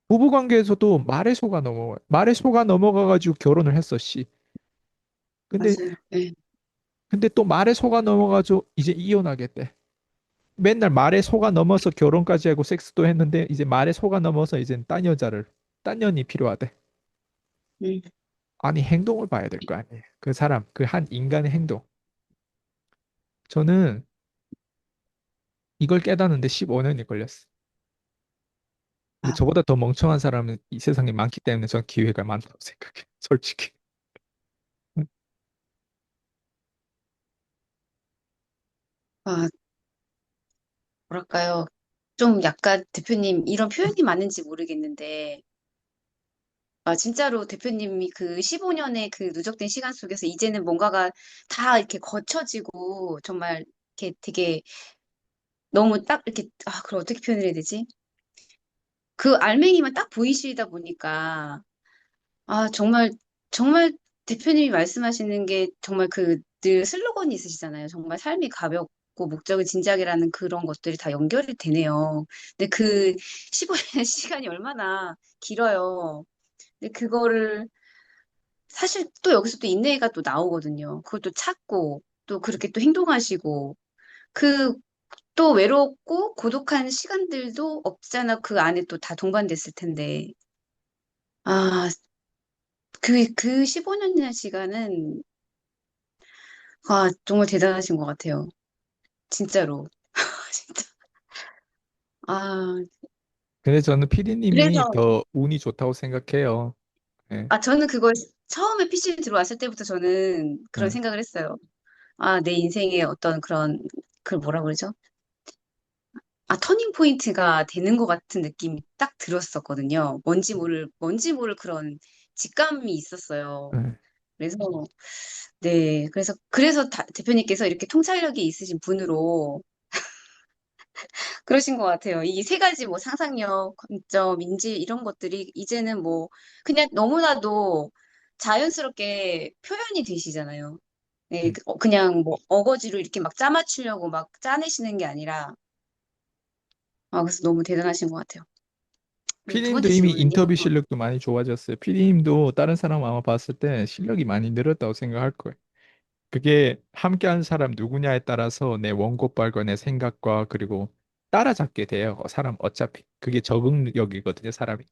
부부 관계에서도 말에 속아 넘어가 말에 속아 넘어가 가지고 결혼을 했어 씨. 근데
맞아요. 네,
또 말에 속아 넘어가지고 이제 이혼하겠대. 맨날 말에 속아 넘어서 결혼까지 하고 섹스도 했는데 이제 말에 속아 넘어서 이제 딴 년이 필요하대.
음,
아니 행동을 봐야 될 거 아니에요. 그 사람 그 한 인간의 행동. 저는 이걸 깨닫는데 15년이 걸렸어. 근데
아,
저보다 더 멍청한 사람은 이 세상에 많기 때문에 전 기회가 많다고 생각해. 솔직히.
아, 뭐랄까요. 좀 약간 대표님 이런 표현이 맞는지 모르겠는데, 아, 진짜로 대표님이 그 15년의 그 누적된 시간 속에서 이제는 뭔가가 다 이렇게 거쳐지고 정말 이렇게 되게 너무 딱 이렇게, 아, 그걸 어떻게 표현을 해야 되지? 그 알맹이만 딱 보이시다 보니까, 아, 정말, 정말 대표님이 말씀하시는 게 정말 그 늘 슬로건이 있으시잖아요. 정말 삶이 가볍고 목적은 진작이라는 그런 것들이 다 연결이 되네요. 근데 그 15년 시간이 얼마나 길어요. 근데 그거를 사실 또 여기서 또 인내가 또 나오거든요. 그걸 또 찾고 또 그렇게 또 행동하시고 그 또 외롭고 고독한 시간들도 없잖아. 그 안에 또 다 동반됐을 텐데. 아, 그 15년이라는 시간은 아, 정말 대단하신 것 같아요. 진짜로. 진짜. 아,
근데 저는 피디님이
그래서
더 운이 좋다고 생각해요. 예,
아, 저는 그걸 처음에 PC 들어왔을 때부터 저는 그런
예,
생각을 했어요. 아, 내 인생의 어떤 그런 그 뭐라 그러죠? 아, 터닝 포인트가 되는 것 같은 느낌이 딱 들었었거든요. 뭔지 모를 그런 직감이 있었어요.
예.
그래서, 네. 그래서 대표님께서 이렇게 통찰력이 있으신 분으로 그러신 것 같아요. 이 세 가지 뭐 상상력, 관점, 인지 이런 것들이 이제는 뭐 그냥 너무나도 자연스럽게 표현이 되시잖아요. 네,
음.
그냥 뭐 어거지로 이렇게 막 짜맞추려고 막 짜내시는 게 아니라, 아, 그래서 너무 대단하신 것 같아요. 그리고 두
피디님도
번째
이미
질문은요?
인터뷰 실력도 많이 좋아졌어요. 피디님도 다른 사람 아마 봤을 때 실력이 많이 늘었다고 생각할 거예요. 그게 함께한 사람 누구냐에 따라서 내 원고발과 내 생각과 그리고 따라잡게 돼요. 사람 어차피 그게 적응력이거든요, 사람이.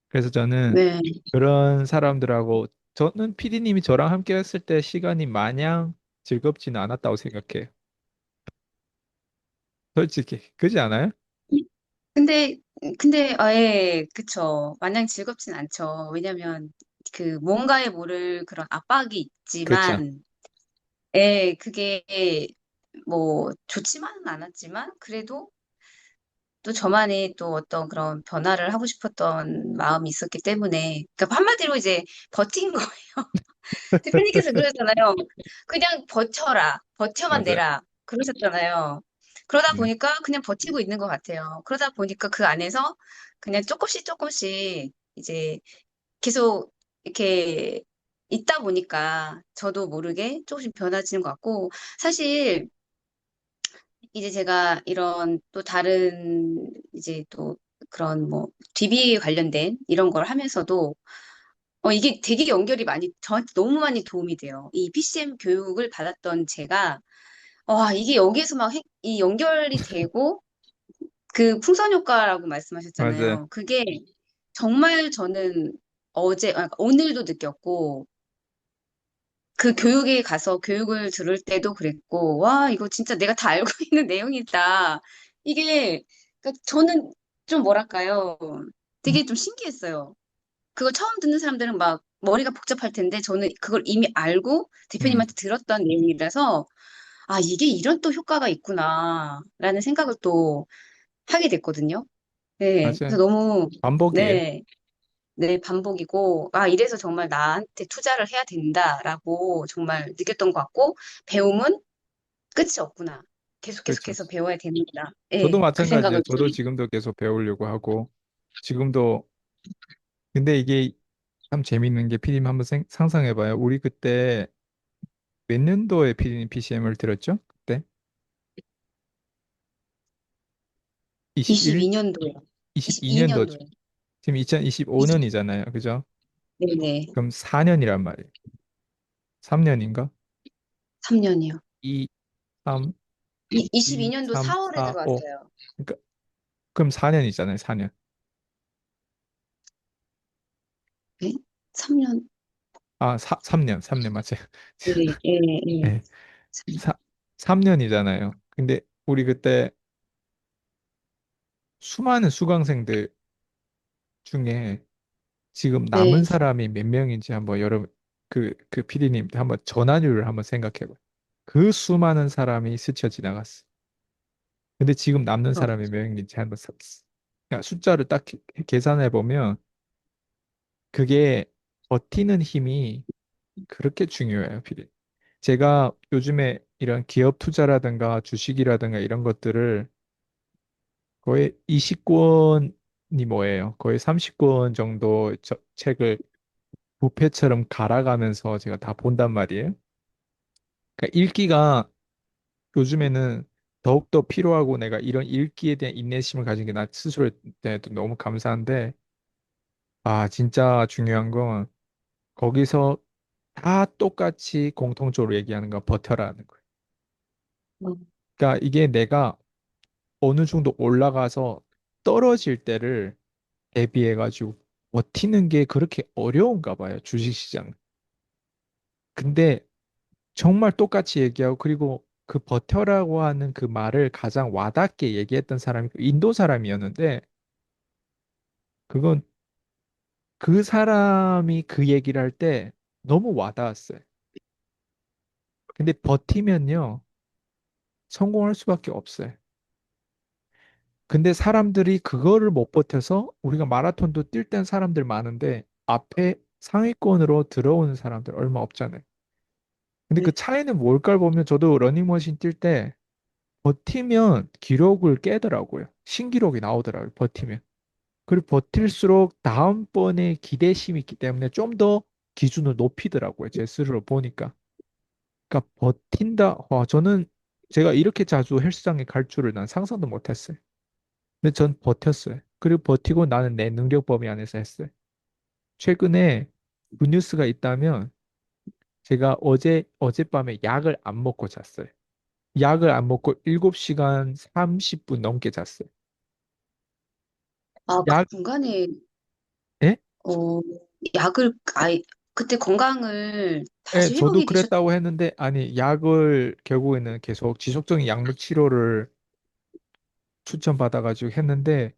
그래서 저는
네.
그런 사람들하고 저는 피디님이 저랑 함께 했을 때 시간이 마냥 즐겁지는 않았다고 생각해요. 솔직히 그렇지 않아요?
근데, 근데, 예, 그쵸. 마냥 즐겁진 않죠. 왜냐면, 그, 뭔가에 모를 그런 압박이
그렇죠.
있지만, 예, 그게, 뭐, 좋지만은 않았지만, 그래도 또 저만의 또 어떤 그런 변화를 하고 싶었던 마음이 있었기 때문에, 그러니까 한마디로 이제 버틴 거예요. 대표님께서 그러잖아요. 그냥 버텨라. 버텨만
맞아요.
내라. 그러셨잖아요. 그러다
네.
보니까 그냥 버티고 있는 것 같아요. 그러다 보니까 그 안에서 그냥 조금씩 조금씩 이제 계속 이렇게 있다 보니까 저도 모르게 조금씩 변화지는 것 같고, 사실 이제 제가 이런 또 다른 이제 또 그런 뭐 DB 관련된 이런 걸 하면서도 이게 되게 연결이 많이, 저한테 너무 많이 도움이 돼요. 이 PCM 교육을 받았던 제가, 와, 이게 여기에서 막 이 연결이 되고, 그 풍선 효과라고
맞아요.
말씀하셨잖아요. 그게 정말 저는 오늘도 느꼈고, 그 교육에 가서 교육을 들을 때도 그랬고, 와, 이거 진짜 내가 다 알고 있는 내용이다. 이게, 그러니까 저는 좀 뭐랄까요. 되게 좀 신기했어요. 그걸 처음 듣는 사람들은 막 머리가 복잡할 텐데 저는 그걸 이미 알고
음,
대표님한테 들었던 내용이라서 아, 이게 이런 또 효과가 있구나라는 생각을 또 하게 됐거든요. 네. 그래서
맞아요.
너무,
반복이에요.
네, 네, 반복이고, 아, 이래서 정말 나한테 투자를 해야 된다라고 정말 느꼈던 것 같고, 배움은 끝이 없구나.
그렇죠.
계속해서 배워야 되는구나.
저도
네, 그
마찬가지예요.
생각을
저도 지금도 계속 배우려고 하고 지금도 근데 이게 참 재밌는 게 피디님 한번 상상해봐요. 우리 그때 몇 년도에 피디님 PCM을 들었죠? 그때 21,
22년도에,
22년도죠.
22년도에.
지금 2025년이잖아요. 그죠?
네네,
그럼 4년이란 말이에요. 3년인가?
3년이요.
2, 3, 2,
22년도
3,
4월에
4, 5.
들어왔어요.
그러니까 그럼 4년이잖아요. 4년.
네? 3년.
아, 3년 맞아요.
예, 예, 예.
네. 3년이잖아요. 근데 우리 그때 수많은 수강생들 중에 지금 남은
네.
사람이 몇 명인지 한번 여러분 그 PD님 한번 전환율을 한번 생각해 봐요. 그 수많은 사람이 스쳐 지나갔어. 근데 지금 남는 사람이 몇 명인지 한번 그러니까 숫자를 딱 계산해 보면 그게 버티는 힘이 그렇게 중요해요, 피디. 제가 요즘에 이런 기업 투자라든가 주식이라든가 이런 것들을 거의 20권이 뭐예요? 거의 30권 정도 책을 부패처럼 갈아가면서 제가 다 본단 말이에요. 그러니까 읽기가 요즘에는 더욱더 필요하고 내가 이런 읽기에 대한 인내심을 가진 게 나 스스로에 대해도 너무 감사한데, 아, 진짜 중요한 건 거기서 다 똑같이 공통적으로 얘기하는 건 버텨라는 거예요.
음,
그러니까 이게 내가 어느 정도 올라가서 떨어질 때를 대비해가지고 버티는 게 그렇게 어려운가 봐요, 주식시장. 근데 정말 똑같이 얘기하고 그리고 그 버텨라고 하는 그 말을 가장 와닿게 얘기했던 사람이 그 인도 사람이었는데 그건 그 사람이 그 얘기를 할 때 너무 와닿았어요. 근데 버티면요, 성공할 수밖에 없어요. 근데 사람들이 그거를 못 버텨서 우리가 마라톤도 뛸 땐 사람들 많은데 앞에 상위권으로 들어오는 사람들 얼마 없잖아요. 근데 그
네.
차이는 뭘까 보면 저도 러닝머신 뛸 때 버티면 기록을 깨더라고요. 신기록이 나오더라고요. 버티면. 그리고 버틸수록 다음번에 기대심이 있기 때문에 좀 더 기준을 높이더라고요. 제 스스로 보니까. 그러니까 버틴다. 와, 저는 제가 이렇게 자주 헬스장에 갈 줄을 난 상상도 못했어요. 근데 전 버텼어요. 그리고 버티고 나는 내 능력 범위 안에서 했어요. 최근에 굿뉴스가 있다면 제가 어젯밤에 약을 안 먹고 잤어요. 약을 안 먹고 7시간 30분 넘게 잤어요.
아, 그
약,
중간에,
예?
어, 약을, 그때 건강을
예,
다시
저도
회복이 되셨,
그랬다고 했는데, 아니, 약을 결국에는 계속 지속적인 약물 치료를 추천받아가지고 했는데,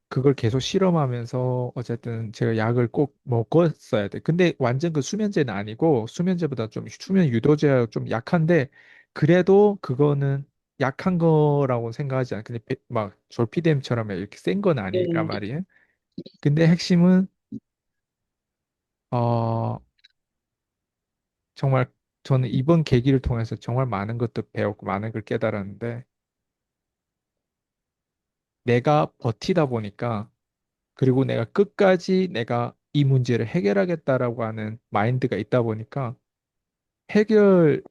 그걸 계속 실험하면서 어쨌든 제가 약을 꼭 먹었어야 돼. 근데 완전 그 수면제는 아니고, 수면제보다 좀 수면 유도제가 좀 약한데, 그래도 그거는 약한 거라고 생각하지 않아요. 근데 막 졸피뎀처럼 이렇게 센 건 아니니까
네.
말이에요. 근데 핵심은, 어, 정말 저는 이번 계기를 통해서 정말 많은 것도 배웠고 많은 걸 깨달았는데 내가 버티다 보니까 그리고 내가 끝까지 내가 이 문제를 해결하겠다라고 하는 마인드가 있다 보니까 해결되는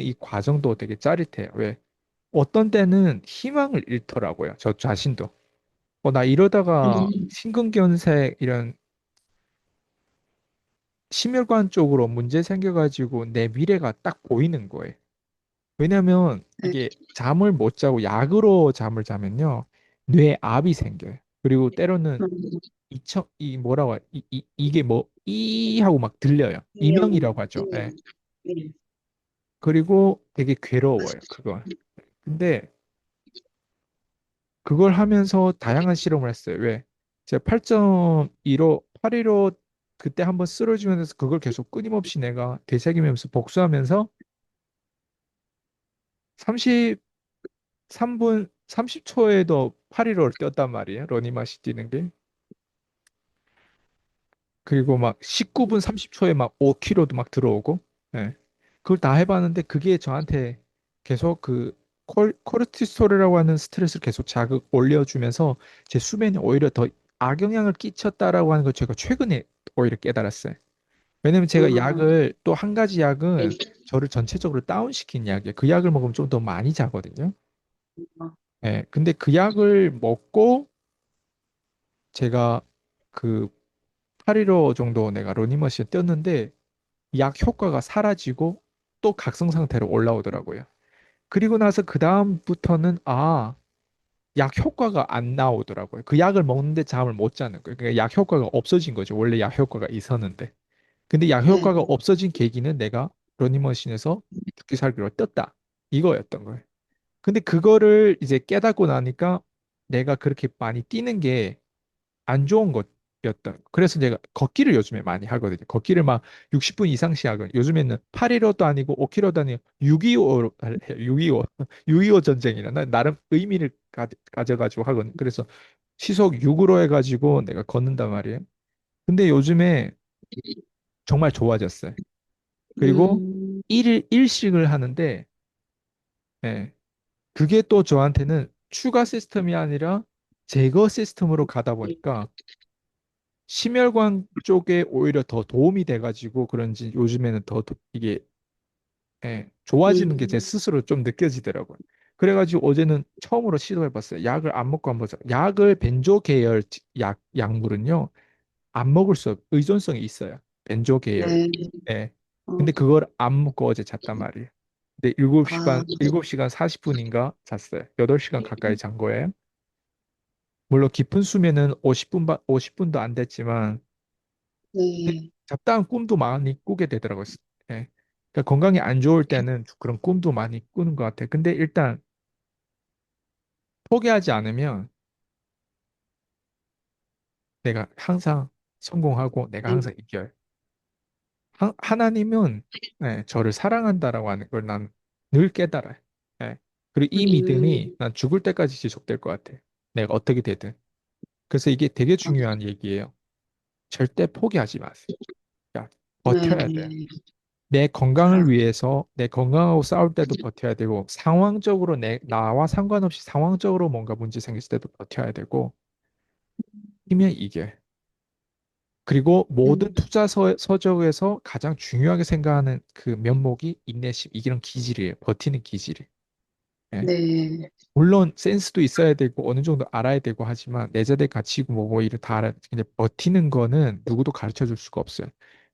이 과정도 되게 짜릿해요. 왜? 어떤 때는 희망을 잃더라고요. 저 자신도. 나 이러다가
음,
심근경색 이런 심혈관 쪽으로 문제 생겨가지고 내 미래가 딱 보이는 거예요. 왜냐면
네.
이게 잠을 못 자고 약으로 잠을 자면요. 뇌압이 생겨요. 그리고 때로는
음,
이 뭐라고 이게 뭐 이 하고 막 들려요. 이명이라고 하죠. 예.
네.
그리고 되게 괴로워요. 그걸. 근데 그걸 하면서 다양한 실험을 했어요. 왜? 제가 8.15, 815 그때 한번 쓰러지면서 그걸 계속 끊임없이 내가 되새기면서 복수하면서 33분 30초에도 815를 뛰었단 말이에요. 러닝마시 뛰는 게. 그리고 막 19분 30초에 막 5km도 막 들어오고. 예. 그걸 다 해봤는데 그게 저한테 계속 그 코르티솔이라고 하는 스트레스를 계속 자극 올려주면서 제 수면에 오히려 더 악영향을 끼쳤다라고 하는 걸 제가 최근에 오히려 깨달았어요. 왜냐면 제가
아,
약을 또 한 가지
네.
약은 저를 전체적으로 다운시킨 약이에요. 그 약을 먹으면 좀 더 많이 자거든요. 예. 근데 그 약을 먹고 제가 그 8일호 정도 내가 러닝머신에 뛰었는데 약 효과가 사라지고 또 각성 상태로 올라오더라고요. 그리고 나서 그 다음부터는 약 효과가 안 나오더라고요. 그 약을 먹는데 잠을 못 자는 거예요. 그러니까 약 효과가 없어진 거죠. 원래 약 효과가 있었는데. 근데 약
네.
효과가 없어진 계기는 내가 러닝머신에서 죽기 살기로 떴다. 이거였던 거예요. 근데 그거를 이제 깨닫고 나니까 내가 그렇게 많이 뛰는 게 안 좋은 것이었던. 그래서 제가 걷기를 요즘에 많이 하거든요. 걷기를 막 60분 이상씩 하거든요. 요즘에는 815도 아니고 5km도 아니고 625로 해요. 625. 625 전쟁이라 나름 의미를 가져가지고 하거든요. 그래서 시속 6으로 해가지고 내가 걷는단 말이에요. 근데 요즘에 정말 좋아졌어요. 그리고
음,
일식을 하는데, 예, 그게 또 저한테는 추가 시스템이 아니라 제거 시스템으로 가다 보니까 심혈관 쪽에 오히려 더 도움이 돼가지고 그런지 요즘에는 이게 좋아지는 게 제
음,
스스로 좀 느껴지더라고요. 그래가지고 어제는 처음으로 시도해봤어요. 약을 안 먹고 한번 약을 벤조 계열 약물은요 안 먹을 수 의존성이 있어요. 벤조 계열.
네,
예.
어,
근데 그걸 안 먹고 어제 잤단 말이에요. 근데
아,
7시간 40분인가 잤어요. 8시간 가까이 잔 거예요. 물론 깊은 수면은 50분도 안 됐지만
네,
잡다한 꿈도 많이 꾸게 되더라고요. 예. 그러니까 건강이 안 좋을 때는 그런 꿈도 많이 꾸는 것 같아요. 근데 일단 포기하지 않으면 내가 항상 성공하고 내가
네,
항상 이겨요. 하나님은 저를 사랑한다라고 하는 걸 난 늘 깨달아요. 예. 그리고 이 믿음이
음,
난 죽을 때까지 지속될 것 같아요. 내가 어떻게 되든. 그래서 이게 되게
아,
중요한 얘기예요. 절대 포기하지 마세요. 야, 버텨야 돼요.
네,
내
아,
건강을 위해서 내 건강하고 싸울 때도 버텨야 되고 상황적으로 나와 상관없이 상황적으로 뭔가 문제 생겼을 때도 버텨야 되고 힘에 이겨. 그리고 모든
음,
투자 서적에서 가장 중요하게 생각하는 그 면목이 인내심, 이런 기질이에요. 버티는 기질이. 예.
네,
물론 센스도 있어야 되고 어느 정도 알아야 되고 하지만 내재될 가치고 뭐 이를 다 알아. 근데 버티는 거는 누구도 가르쳐 줄 수가 없어요.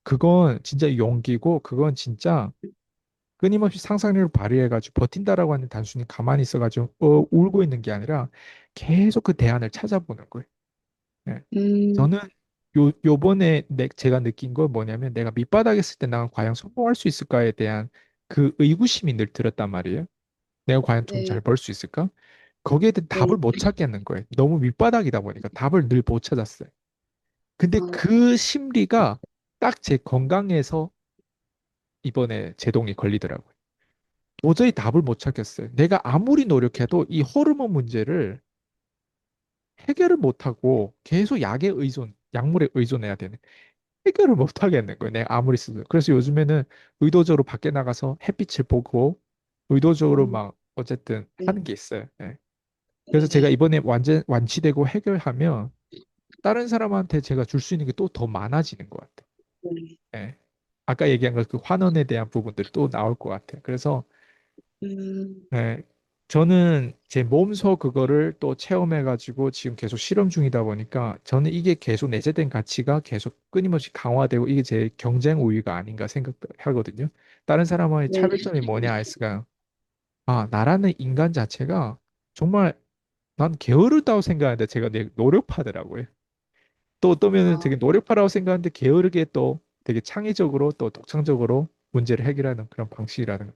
그건 진짜 용기고 그건 진짜 끊임없이 상상력을 발휘해가지고 버틴다라고 하는 단순히 가만히 있어가지고 울고 있는 게 아니라 계속 그 대안을 찾아보는 거예요. 예.
음,
저는 요번에 제가 느낀 건 뭐냐면 내가 밑바닥에 있을 때 내가 과연 성공할 수 있을까에 대한 그 의구심이 늘 들었단 말이에요. 내가 과연 돈 잘
네,
벌 수 있을까? 거기에 대한 답을
네,
못 찾겠는 거예요. 너무 밑바닥이다 보니까 답을 늘 못 찾았어요. 근데
어,
그 심리가 딱 제 건강에서 이번에 제동이 걸리더라고요. 도저히 답을 못 찾겠어요. 내가 아무리 노력해도 이 호르몬 문제를 해결을 못하고 계속 약물에 의존해야 되는. 해결을 못 하겠는 거예요. 내가 아무리 쓰도. 그래서 요즘에는 의도적으로 밖에 나가서 햇빛을 보고 의도적으로
어,
막 어쨌든
네,
하는 게 있어요. 예. 그래서 제가
네,
이번에 완전 완치되고 해결하면 다른 사람한테 제가 줄 수 있는 게 또 더 많아지는 것 같아요.
네,
예. 아까 얘기한 그 환원에 대한 부분들이 또 나올 것 같아요. 그래서
음,
네, 저는 제 몸소 그거를 또 체험해가지고 지금 계속 실험 중이다 보니까 저는 이게 계속 내재된 가치가 계속 끊임없이 강화되고 이게 제 경쟁 우위가 아닌가 생각하거든요. 다른 사람과의
네,
차별점이 뭐냐 했을까? 아, 나라는 인간 자체가 정말 난 게으르다고 생각하는데 제가 노력파더라고요. 또 어떤 면은
어,
되게 노력파라고 생각하는데 게으르게 또 되게 창의적으로 또 독창적으로 문제를 해결하는 그런 방식이라는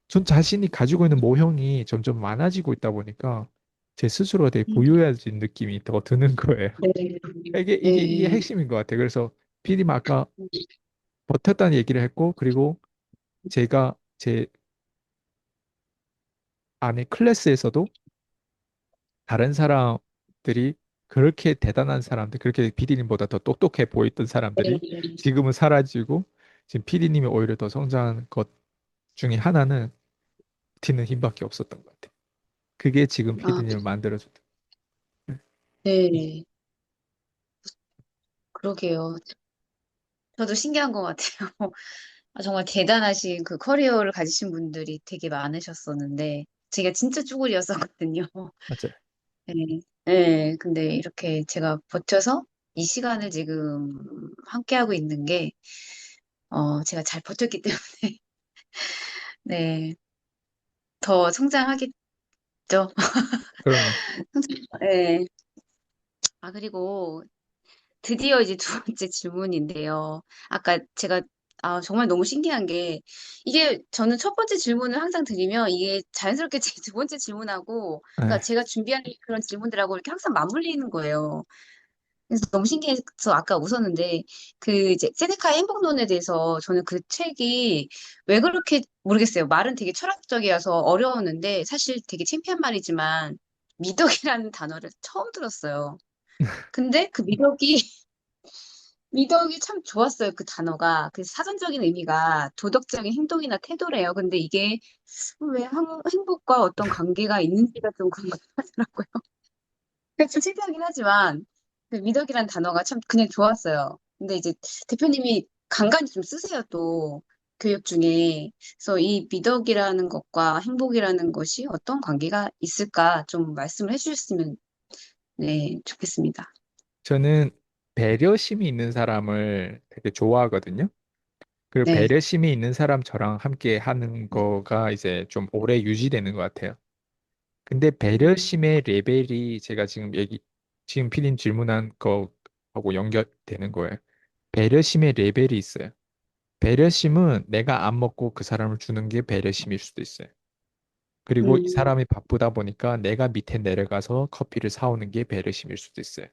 전 자신이 가지고 있는 모형이 점점 많아지고 있다 보니까 제 스스로가 되게
음,
부유해진 느낌이 더 드는 거예요.
네,
이게
네,
핵심인 것 같아요. 그래서 피디님 아까 버텼다는 얘기를 했고, 그리고 제가 제 안에 클래스에서도 다른 사람들이 그렇게 대단한 사람들, 그렇게 피디님보다 더 똑똑해 보였던 사람들이
네,
지금은 사라지고, 지금 피디님이 오히려 더 성장한 것 중에 하나는 버티는 힘밖에 없었던 것 같아요. 그게 지금
아,
피디님을 만들어줬다.
네, 그러게요. 저도 신기한 것 같아요. 아, 정말 대단하신 그 커리어를 가지신 분들이 되게 많으셨었는데, 제가 진짜 쭈구리였었거든요.
맞아요.
네, 네, 근데 이렇게 제가 버텨서 이 시간을 지금 함께하고 있는 게, 제가 잘 버텼기 때문에, 네, 더 성장하겠죠.
그럼요.
네. 아, 그리고 드디어 이제 두 번째 질문인데요. 아까 제가 정말 너무 신기한 게 이게 저는 첫 번째 질문을 항상 드리면 이게 자연스럽게 제 두 번째 질문하고 그러니까
네.
제가 준비한 그런 질문들하고 이렇게 항상 맞물리는 거예요. 그래서 너무 신기해서 아까 웃었는데 그 이제 세네카의 행복론에 대해서 저는 그 책이 왜 그렇게 모르겠어요. 말은 되게 철학적이어서 어려웠는데 사실 되게 창피한 말이지만 미덕이라는 단어를 처음 들었어요. 근데 그 미덕이 미덕이 참 좋았어요. 그 단어가. 그 사전적인 의미가 도덕적인 행동이나 태도래요. 근데 이게 왜 행복과 어떤 관계가 있는지가 좀 궁금하더라고요. 좀 실패하긴 하지만 그 미덕이란 단어가 참 그냥 좋았어요. 근데 이제 대표님이 간간히 좀 쓰세요, 또 교육 중에. 그래서 이 미덕이라는 것과 행복이라는 것이 어떤 관계가 있을까 좀 말씀을 해주셨으면 네, 좋겠습니다.
저는 배려심이 있는 사람을 되게 좋아하거든요. 그리고
네.
배려심이 있는 사람 저랑 함께 하는 거가 이제 좀 오래 유지되는 것 같아요. 근데
음,
배려심의 레벨이 제가 지금 피디님 질문한 거하고 연결되는 거예요. 배려심의 레벨이 있어요. 배려심은 내가 안 먹고 그 사람을 주는 게 배려심일 수도 있어요. 그리고 이
음,
사람이 바쁘다 보니까 내가 밑에 내려가서 커피를 사오는 게 배려심일 수도 있어요.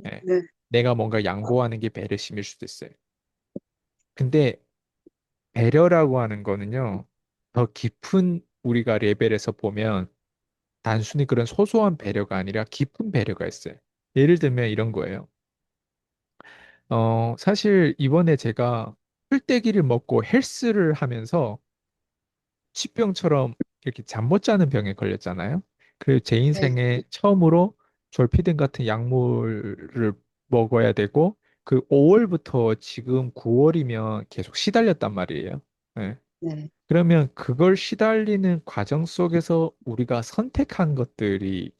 예.
네,
내가 뭔가 양보하는 게 배려심일 수도 있어요. 근데 배려라고 하는 거는요, 더 깊은 우리가 레벨에서 보면 단순히 그런 소소한 배려가 아니라 깊은 배려가 있어요. 예를 들면 이런 거예요. 사실 이번에 제가 풀떼기를 먹고 헬스를 하면서 치병처럼 이렇게 잠 못 자는 병에 걸렸잖아요. 그래서 제
네,
인생에 처음으로 졸피뎀 같은 약물을 먹어야 되고 그 5월부터 지금 9월이면 계속 시달렸단 말이에요. 예.
네,
그러면 그걸 시달리는 과정 속에서 우리가 선택한 것들이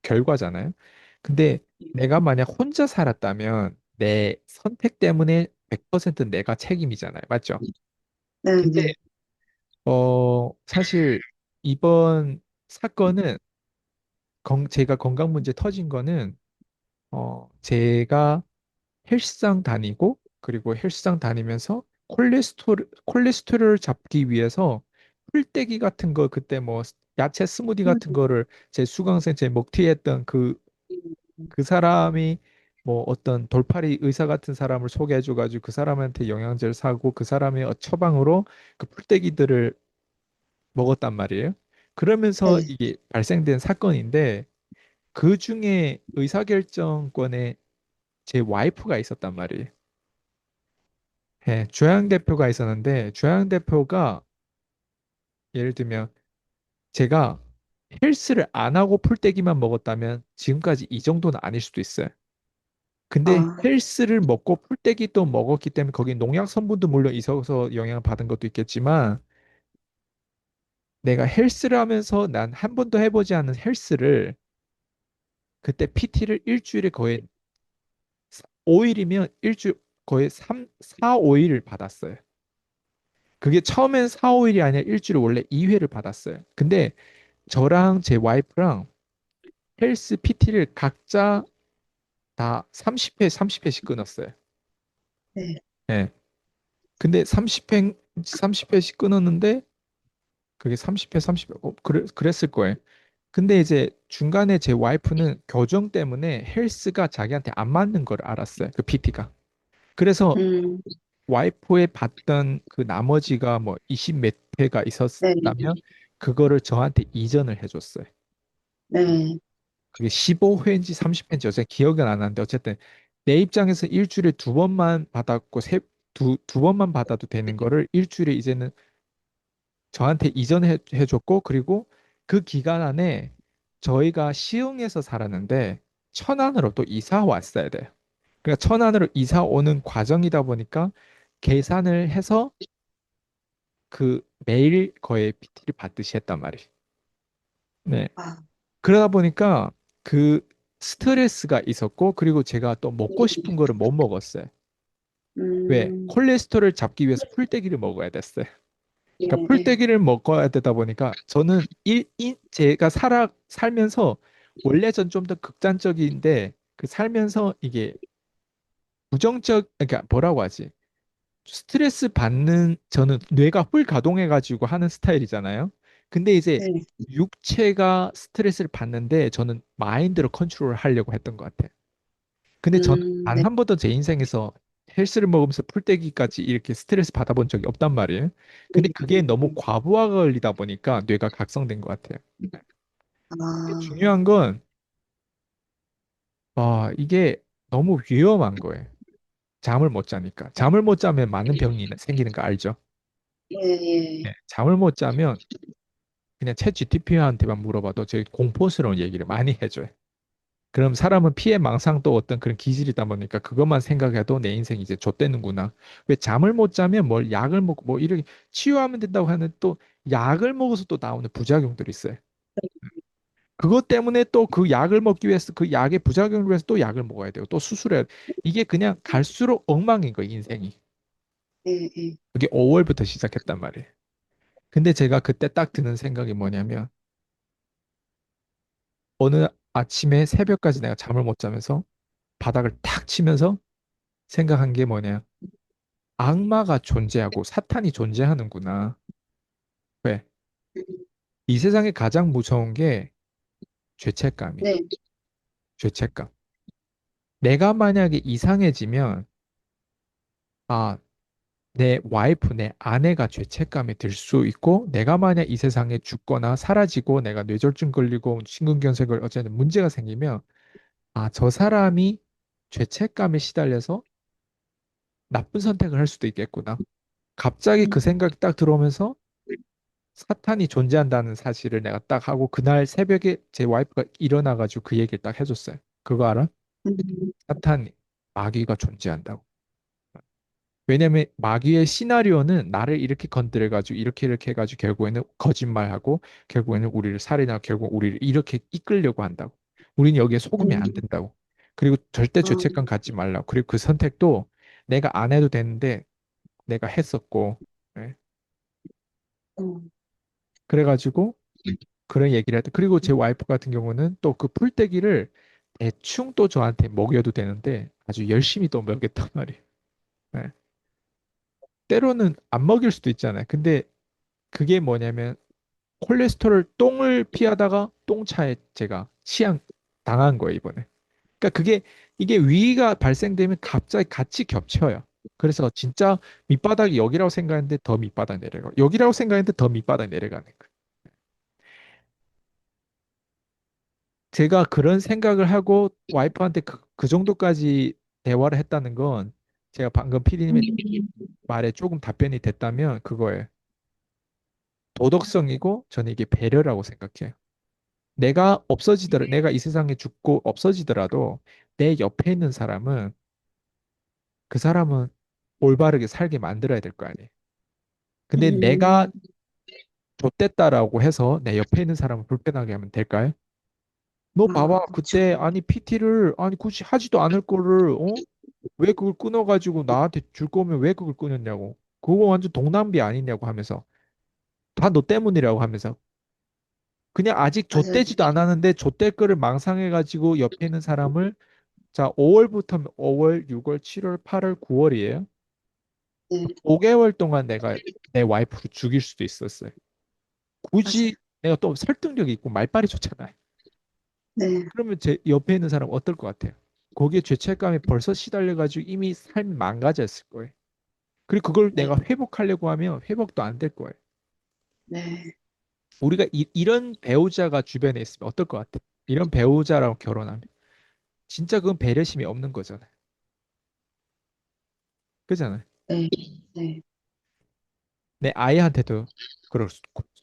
결과잖아요. 근데 내가 만약 혼자 살았다면 내 선택 때문에 100% 내가 책임이잖아요. 맞죠?
네,
근데
네.
사실 이번 사건은 제가 건강 문제 터진 거는 제가 헬스장 다니고 그리고 헬스장 다니면서 콜레스테롤을 잡기 위해서 풀떼기 같은 거 그때 뭐 야채 스무디
음,
같은 거를 제 수강생 제 먹튀했던 그 사람이 뭐 어떤 돌팔이 의사 같은 사람을 소개해줘가지고 그 사람한테 영양제를 사고 그 사람의 처방으로 그 풀떼기들을 먹었단 말이에요. 그러면서
네.
이게 발생된 사건인데 그 중에 의사결정권에 제 와이프가 있었단 말이에요. 예, 조양 대표가 있었는데 조양 대표가 예를 들면 제가 헬스를 안 하고 풀떼기만 먹었다면 지금까지 이 정도는 아닐 수도 있어요. 근데
아,
헬스를 먹고 풀떼기 또 먹었기 때문에 거기 농약 성분도 물론 있어서 영향을 받은 것도 있겠지만 내가 헬스를 하면서 난 한 번도 해보지 않은 헬스를 그때 PT를 일주일에 거의 5일이면 일주일 거의 3, 4, 5일을 받았어요. 그게 처음엔 4, 5일이 아니라 일주일에 원래 2회를 받았어요. 근데 저랑 제 와이프랑 헬스 PT를 각자 다 30회, 30회씩 끊었어요.
네.
예. 근데 30회씩 끊었는데 그게 30회, 30회, 그랬을 거예요. 근데 이제 중간에 제 와이프는 교정 때문에 헬스가 자기한테 안 맞는 걸 알았어요. 그 PT가. 그래서
음,
와이프의 받던 그 나머지가 뭐 20 몇 회가
네,
있었다면 그거를 저한테 이전을 해줬어요.
네.
그게 15회인지 30회인지 어제 기억은 안 나는데 어쨌든 내 입장에서 일주일에 두 번만 받았고 두 번만 받아도 되는 거를 일주일에 이제는 저한테 이전해 줬고 그리고 그 기간 안에 저희가 시흥에서 살았는데 천안으로 또 이사 왔어야 돼요. 그러니까 천안으로 이사 오는 과정이다 보니까 계산을 해서 그 매일 거의 PT를 받듯이 했단 말이에요. 네.
아,
그러다 보니까 그 스트레스가 있었고 그리고 제가 또 먹고 싶은 거를 못 먹었어요. 왜?
음,
콜레스테롤을 잡기 위해서 풀떼기를 먹어야 됐어요.
예,
그러니까
예,
풀떼기를 먹어야 되다 보니까 저는 제가 살면서 원래 전 좀 더 극단적인데 그 살면서 이게 그러니까 뭐라고 하지? 스트레스 받는 저는 뇌가 풀 가동해 가지고 하는 스타일이잖아요. 근데 이제
네.
육체가 스트레스를 받는데 저는 마인드로 컨트롤을 하려고 했던 것 같아요. 근데 저는 단
네.
한 번도 제 인생에서 헬스를 먹으면서 풀떼기까지 이렇게 스트레스 받아본 적이 없단 말이에요. 근데 그게 너무 과부하가 걸리다 보니까 뇌가 각성된 것 같아요. 근데
아,
중요한 건 이게 너무 위험한 거예요. 잠을 못 자니까. 잠을 못 자면 많은 병이 생기는 거 알죠?
예, 예.
네. 잠을 못 자면 그냥 챗 GTP한테만 물어봐도 저희 공포스러운 얘기를 많이 해줘요. 그럼 사람은 피해 망상 또 어떤 그런 기질이다 보니까 그것만 생각해도 내 인생이 이제 좆되는구나. 왜 잠을 못 자면 뭘 약을 먹고 뭐 이렇게 치유하면 된다고 하는 또 약을 먹어서 또 나오는 부작용들이 있어요. 그것 때문에 또 그 약을 먹기 위해서 그 약의 부작용을 위해서 또 약을 먹어야 되고 또 수술해야 돼. 이게 그냥 갈수록 엉망인 거예요, 인생이.
예, 예.
그게 5월부터 시작했단 말이에요. 근데 제가 그때 딱 드는 생각이 뭐냐면 어느 아침에 새벽까지 내가 잠을 못 자면서 바닥을 탁 치면서 생각한 게 뭐냐. 악마가 존재하고 사탄이 존재하는구나. 왜? 이 세상에 가장 무서운 게 죄책감이에요.
네.
죄책감. 내가 만약에 이상해지면 아, 내 와이프, 내 아내가 죄책감이 들 수 있고 내가 만약 이 세상에 죽거나 사라지고 내가 뇌졸중 걸리고 심근경색 걸 어쨌든 문제가 생기면 아, 저 사람이 죄책감에 시달려서 나쁜 선택을 할 수도 있겠구나. 갑자기 그 생각이 딱 들어오면서 사탄이 존재한다는 사실을 내가 딱 하고 그날 새벽에 제 와이프가 일어나가지고 그 얘기를 딱 해줬어요. 그거 알아?
음,
사탄, 마귀가 존재한다고. 왜냐면 마귀의 시나리오는 나를 이렇게 건드려가지고 이렇게 해가지고 결국에는 거짓말하고 결국에는 우리를 살인하고 결국 우리를 이렇게 이끌려고 한다고. 우리는 여기에 속으면 안
음,
된다고. 그리고 절대
어,
죄책감 갖지 말라고. 그리고 그 선택도 내가 안 해도 되는데 내가 했었고. 예.
어,
그래가지고 그런 얘기를 했다. 그리고 제 와이프 같은 경우는 또 그 풀떼기를 대충 또 저한테 먹여도 되는데 아주 열심히 또 먹였단 말이에요. 예. 때로는 안 먹일 수도 있잖아요. 근데 그게 뭐냐면 콜레스테롤 똥을 피하다가 똥차에 제가 취향 당한 거예요, 이번에. 그러니까 그게 이게 위기가 발생되면 갑자기 같이 겹쳐요. 그래서 진짜 밑바닥이 여기라고 생각했는데 더 밑바닥 내려가고 여기라고 생각했는데 더 밑바닥 내려가는 거예요. 제가 그런 생각을 하고 와이프한테 그 정도까지 대화를 했다는 건 제가 방금 피디님의 말에 조금 답변이 됐다면 그거예요. 도덕성이고 저는 이게 배려라고 생각해요. 내가 이 세상에 죽고 없어지더라도 내 옆에 있는 사람은 그 사람은 올바르게 살게 만들어야 될 거 아니에요. 근데 내가
음,
좆됐다라고 해서 내 옆에 있는 사람을 불편하게 하면 될까요? 너
아,
봐봐.
그렇죠.
그때 아니 PT를 아니 굳이 하지도 않을 거를 왜 그걸 끊어가지고 나한테 줄 거면 왜 그걸 끊었냐고. 그거 완전 동남비 아니냐고 하면서 다 너 때문이라고 하면서 그냥 아직
맞아요.
좆되지도 않았는데 좆될 거를 망상해가지고 옆에 있는 사람을 자 5월부터 5월, 6월, 7월, 8월, 9월이에요.
네,
5개월 동안 내가 내 와이프를 죽일 수도 있었어요.
맞아요.
굳이 내가 또 설득력이 있고 말빨이 좋잖아요.
네,
그러면 제 옆에 있는 사람 어떨 것 같아요? 거기에 죄책감에 벌써 시달려가지고 이미 삶이 망가졌을 거예요. 그리고 그걸
네,
내가 회복하려고 하면 회복도 안 될 거예요.
네,
우리가 이런 배우자가 주변에 있으면 어떨 것 같아요? 이런 배우자랑 결혼하면 진짜 그건 배려심이 없는 거잖아요. 그잖아요.
네, 네.
내 아이한테도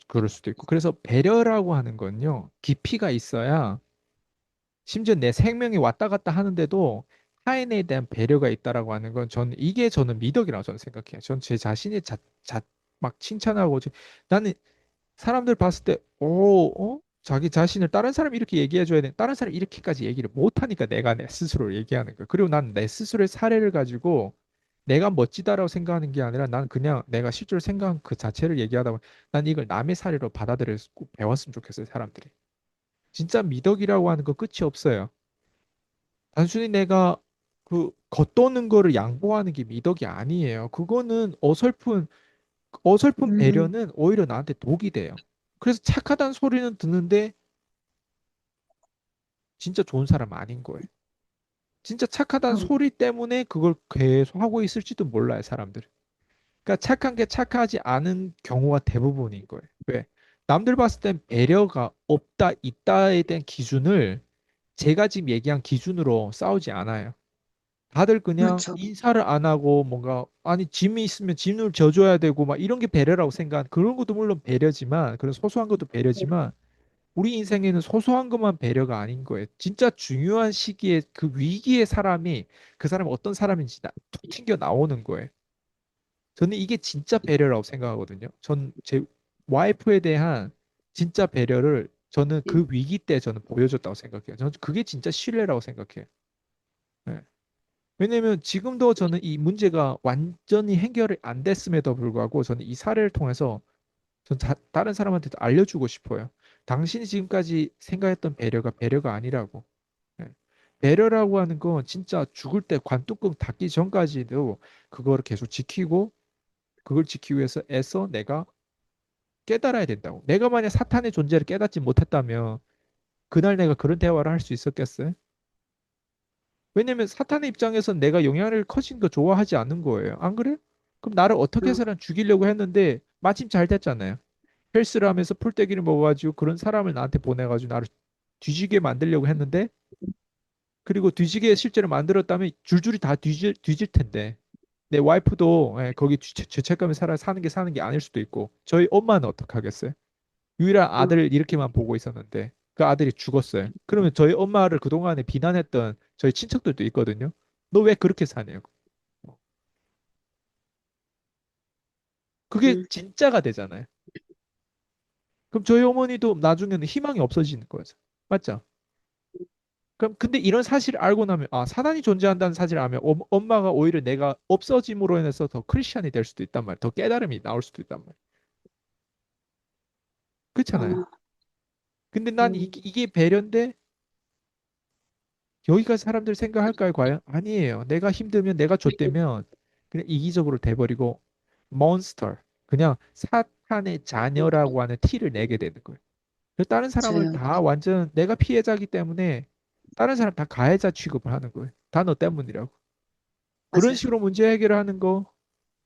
그럴 수도 있고. 그래서 배려라고 하는 건요, 깊이가 있어야 심지어 내 생명이 왔다 갔다 하는데도 타인에 대한 배려가 있다라고 하는 건 저는 미덕이라고 저는 생각해요. 전 제 자신이 막 칭찬하고 나는 사람들 봤을 때, 자기 자신을 다른 사람이 이렇게 얘기해 줘야 돼. 다른 사람이 이렇게까지 얘기를 못 하니까 내가 내 스스로 얘기하는 거야. 그리고 난 내 스스로의 사례를 가지고 내가 멋지다라고 생각하는 게 아니라 난 그냥 내가 실제로 생각한 그 자체를 얘기하다 보면 난 이걸 남의 사례로 받아들여서 꼭 배웠으면 좋겠어요, 사람들이. 진짜 미덕이라고 하는 거 끝이 없어요. 단순히 내가 그 겉도는 거를 양보하는 게 미덕이 아니에요. 그거는 어설픈
음,
배려는 오히려 나한테 독이 돼요. 그래서 착하다는 소리는 듣는데 진짜 좋은 사람 아닌 거예요. 진짜 착하다는
어,
소리 때문에 그걸 계속 하고 있을지도 몰라요, 사람들은. 그러니까 착한 게 착하지 않은 경우가 대부분인 거예요. 왜? 남들 봤을 땐 배려가 없다, 있다에 대한 기준을 제가 지금 얘기한 기준으로 싸우지 않아요. 다들 그냥
그렇죠.
인사를 안 하고 뭔가 아니 짐이 있으면 짐을 져줘야 되고 막 이런 게 배려라고 생각. 그런 것도 물론 배려지만 그런 소소한 것도 배려지만 우리 인생에는 소소한 것만 배려가 아닌 거예요. 진짜 중요한 시기에 그 위기의 사람이 그 사람이 어떤 사람인지 툭 튕겨 나오는 거예요. 저는 이게 진짜 배려라고 생각하거든요. 전 제 와이프에 대한 진짜 배려를 저는 그 위기 때 저는 보여줬다고 생각해요. 저는 그게 진짜 신뢰라고 생각해요. 네. 왜냐면 지금도 저는 이 문제가 완전히 해결이 안 됐음에도 불구하고 저는 이 사례를 통해서 다른 사람한테도 알려주고 싶어요. 당신이 지금까지 생각했던 배려가 배려가 아니라고. 예. 배려라고 하는 건 진짜 죽을 때 관뚜껑 닫기 전까지도 그거를 계속 지키고 그걸 지키기 위해서 애써 내가 깨달아야 된다고. 내가 만약 사탄의 존재를 깨닫지 못했다면 그날 내가 그런 대화를 할 수 있었겠어요? 왜냐면 사탄의 입장에서 내가 영향을 커진 거 좋아하지 않는 거예요. 안 그래? 그럼 나를 어떻게
어,
해서든 죽이려고 했는데 마침 잘 됐잖아요. 헬스를 하면서 풀떼기를 먹어가지고 그런 사람을 나한테 보내가지고 나를 뒤지게 만들려고 했는데 그리고 뒤지게 실제로 만들었다면 줄줄이 다 뒤질 텐데 내 와이프도 거기 죄책감에 살아 사는 게 아닐 수도 있고 저희 엄마는 어떡 하겠어요? 유일한
어,
아들을 이렇게만 보고 있었는데 그 아들이 죽었어요. 그러면 저희 엄마를 그동안에 비난했던 저희 친척들도 있거든요. 너 왜 그렇게 사냐고. 그게
음,
진짜가 되잖아요. 그럼 저희 어머니도 나중에는 희망이 없어지는 거죠. 맞죠? 그럼 근데 이런 사실을 알고 나면 아 사단이 존재한다는 사실을 알면 엄마가 오히려 내가 없어짐으로 인해서 더 크리스찬이 될 수도 있단 말이에요. 더 깨달음이 나올 수도 있단 말이에요. 그렇잖아요.
어,
근데 난
음,
이게 배려인데 여기까지 사람들 생각할까요? 과연? 아니에요. 내가 힘들면 내가 줬대면 그냥 이기적으로 돼버리고 몬스터 그냥 사탄의 자녀라고 하는 티를 내게 되는 거예요. 그래서 다른 사람을
맞아요.
다 완전 내가 피해자기 때문에 다른 사람 다 가해자 취급을 하는 거예요. 다 너 때문이라고. 그런
맞아요.
식으로 문제 해결을 하는 거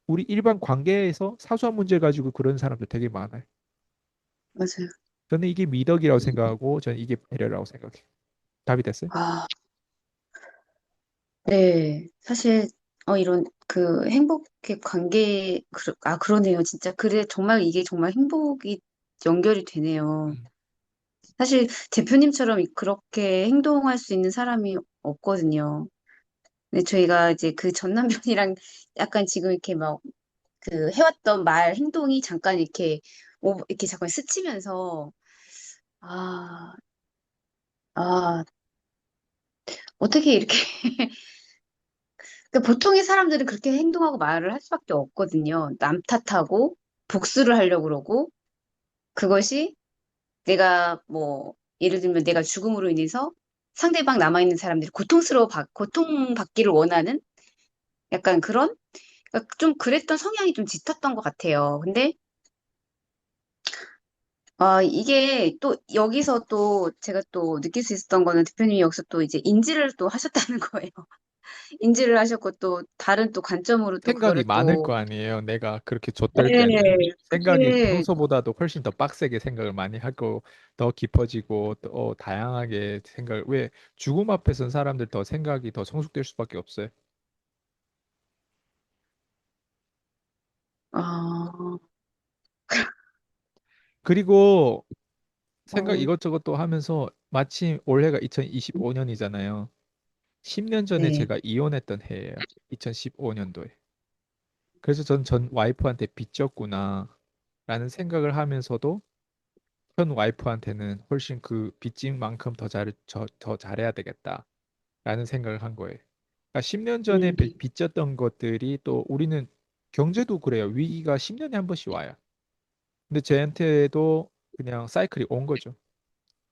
우리 일반 관계에서 사소한 문제 가지고 그런 사람들 되게 많아요.
맞아요.
저는 이게 미덕이라고 생각하고 저는 이게 배려라고 생각해요. 답이 됐어요?
아, 네. 사실, 이런 그 행복의 관계, 그러네요. 진짜. 그래, 정말 이게 정말 행복이 연결이 되네요.
음.
사실 대표님처럼 그렇게 행동할 수 있는 사람이 없거든요. 근데 저희가 이제 그 전 남편이랑 약간 지금 이렇게 막 그 해왔던 말, 행동이 잠깐 이렇게 잠깐 스치면서, 아, 아, 어떻게 이렇게, 그러니까 보통의 사람들은 그렇게 행동하고 말을 할 수밖에 없거든요. 남 탓하고, 복수를 하려고 그러고, 그것이 내가 뭐, 예를 들면 내가 죽음으로 인해서 상대방 남아있는 사람들이 고통받기를 원하는 약간 그런, 그러니까 좀 그랬던 성향이 좀 짙었던 것 같아요. 근데, 이게 또 여기서 또 제가 또 느낄 수 있었던 거는 대표님이 여기서 또 이제 인지를 또 하셨다는 거예요. 인지를 하셨고 또 다른 또 관점으로 또
생각이
그거를
많을
또,
거 아니에요. 내가 그렇게 줬될 때는
네,
생각이
그게,
평소보다도 훨씬 더 빡세게 생각을 많이 하고 더 깊어지고 또 다양하게 생각을 왜 죽음 앞에 선 사람들 더 생각이 더 성숙될 수밖에 없어요.
어,
그리고 생각
어,
이것저것 또 하면서 마침 올해가 2025년이잖아요. 10년 전에
네,
제가 이혼했던 해예요. 2015년도에. 그래서 전 와이프한테 빚졌구나 라는 생각을 하면서도 현 와이프한테는 훨씬 그 빚진 만큼 더 잘해야 되겠다라는 생각을 한 거예요. 그러니까 10년 전에
음,
빚졌던 것들이 또 우리는 경제도 그래요. 위기가 10년에 한 번씩 와요. 근데 쟤한테도 그냥 사이클이 온 거죠.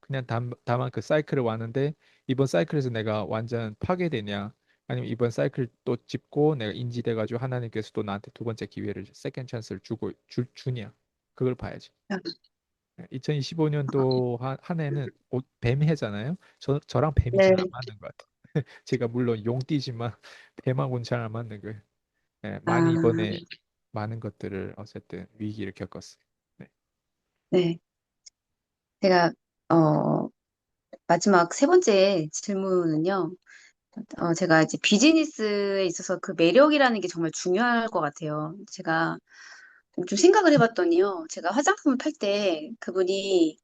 그냥 다만 그 사이클을 왔는데 이번 사이클에서 내가 완전 파괴되냐 아니면 이번 사이클 또 짚고 내가 인지돼가지고 하나님께서 또 나한테 두 번째 기회를 세컨 찬스를 주냐 그걸 봐야지. 2025년도 한 해는 뱀 해잖아요. 저랑 뱀이
네,
잘 안 맞는 것 같아요. 제가 물론 용띠지만 뱀하고는 잘 안 맞는 거예요. 많이
아,
이번에 많은 것들을 어쨌든 위기를 겪었어요. 네.
네. 제가, 마지막 세 번째 질문은요. 제가 이제 비즈니스에 있어서 그 매력이라는 게 정말 중요할 것 같아요. 제가 좀 생각을 해봤더니요. 제가 화장품을 팔 때 그분이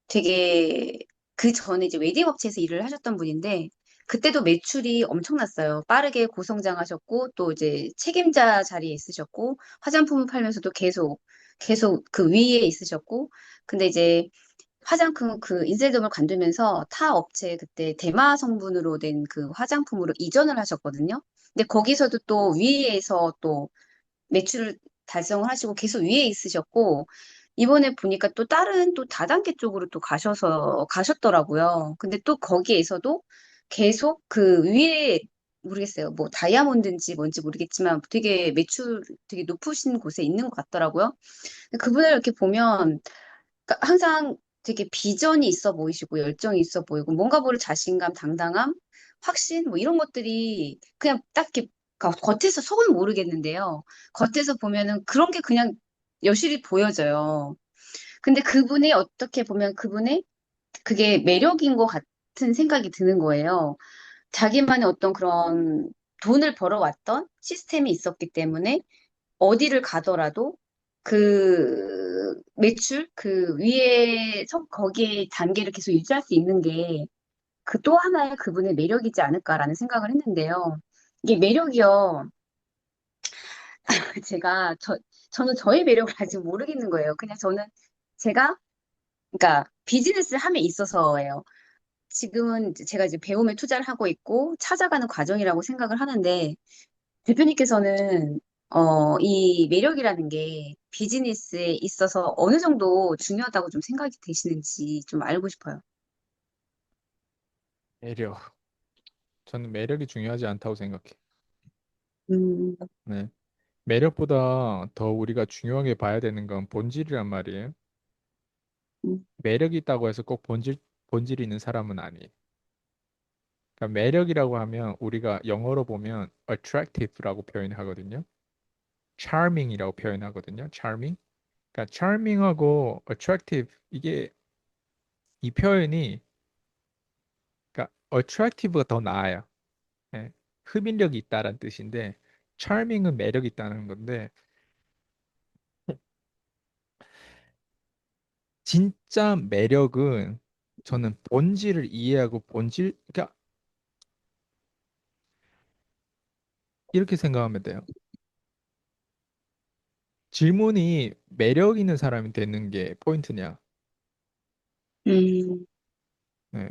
되게 그 전에 이제 웨딩 업체에서 일을 하셨던 분인데 그때도 매출이 엄청났어요. 빠르게 고성장하셨고 또 이제 책임자 자리에 있으셨고 화장품을 팔면서도 계속 그 위에 있으셨고 근데 이제 화장품 그 인쇄점을 관두면서 타 업체 그때 대마 성분으로 된 그 화장품으로 이전을 하셨거든요. 근데 거기서도 또 위에서 또 매출을 달성을 하시고 계속 위에 있으셨고, 이번에 보니까 또 다른 또 다단계 쪽으로 또 가셨더라고요. 근데 또 거기에서도 계속 그 위에, 모르겠어요. 뭐 다이아몬드인지 뭔지 모르겠지만 되게 매출 되게 높으신 곳에 있는 것 같더라고요. 근데 그분을 이렇게 보면 그러니까 항상 되게 비전이 있어 보이시고 열정이 있어 보이고 뭔가 모를 자신감, 당당함, 확신 뭐 이런 것들이 그냥 딱 이렇게 겉에서 속은 모르겠는데요. 겉에서 보면은 그런 게 그냥 여실히 보여져요. 근데 그분이 어떻게 보면 그분의 그게 매력인 것 같은 생각이 드는 거예요. 자기만의 어떤 그런 돈을 벌어왔던 시스템이 있었기 때문에 어디를 가더라도 그 매출 그 위에 거기에 단계를 계속 유지할 수 있는 게 그 또 하나의 그분의 매력이지 않을까라는 생각을 했는데요. 이게 매력이요. 제가 저는 저의 매력을 아직 모르겠는 거예요. 그냥 저는 제가 그러니까 비즈니스를 함에 있어서예요. 지금은 제가 이제 배움에 투자를 하고 있고 찾아가는 과정이라고 생각을 하는데 대표님께서는 이 매력이라는 게 비즈니스에 있어서 어느 정도 중요하다고 좀 생각이 되시는지 좀 알고 싶어요.
매력. 저는 매력이 중요하지 않다고 생각해.
음,
네. 매력보다 더 우리가 중요하게 봐야 되는 건 본질이란 말이에요.
음,
매력이 있다고 해서 꼭 본질이 있는 사람은 아니에요. 그러니까 매력이라고 하면 우리가 영어로 보면 attractive라고 표현하거든요. charming이라고 표현하거든요. charming. 그러니까 charming하고 attractive 이게 이 표현이 그러니까 attractive가 더 나아요. 예. 흡인력이 있다라는 뜻인데 charming은 매력이 있다는 건데 진짜 매력은 저는 본질을 이해하고 그러니까 이렇게 생각하면 돼요. 질문이 매력 있는 사람이 되는 게 포인트냐?
음,
네.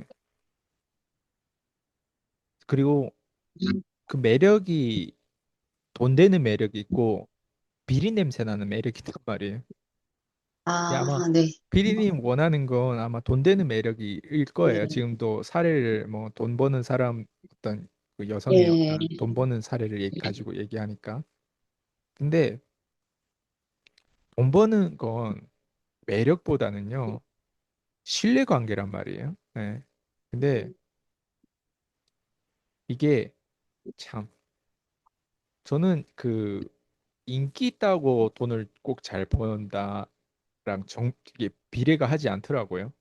그리고 그 매력이 돈 되는 매력이 있고 비린 냄새 나는 매력이 있단 말이에요. 아마
네.
비리님 원하는 건 아마 돈 되는 매력일 거예요.
네.
지금도 사례를 뭐 돈 버는 사람 어떤 그 여성의
예.
어떤 돈 버는 사례를 가지고 얘기하니까. 근데 돈 버는 건 매력보다는요 신뢰관계란 말이에요. 네. 근데 이게 참 저는 그 인기 있다고 돈을 꼭 잘 번다랑 이게 비례가 하지 않더라고요.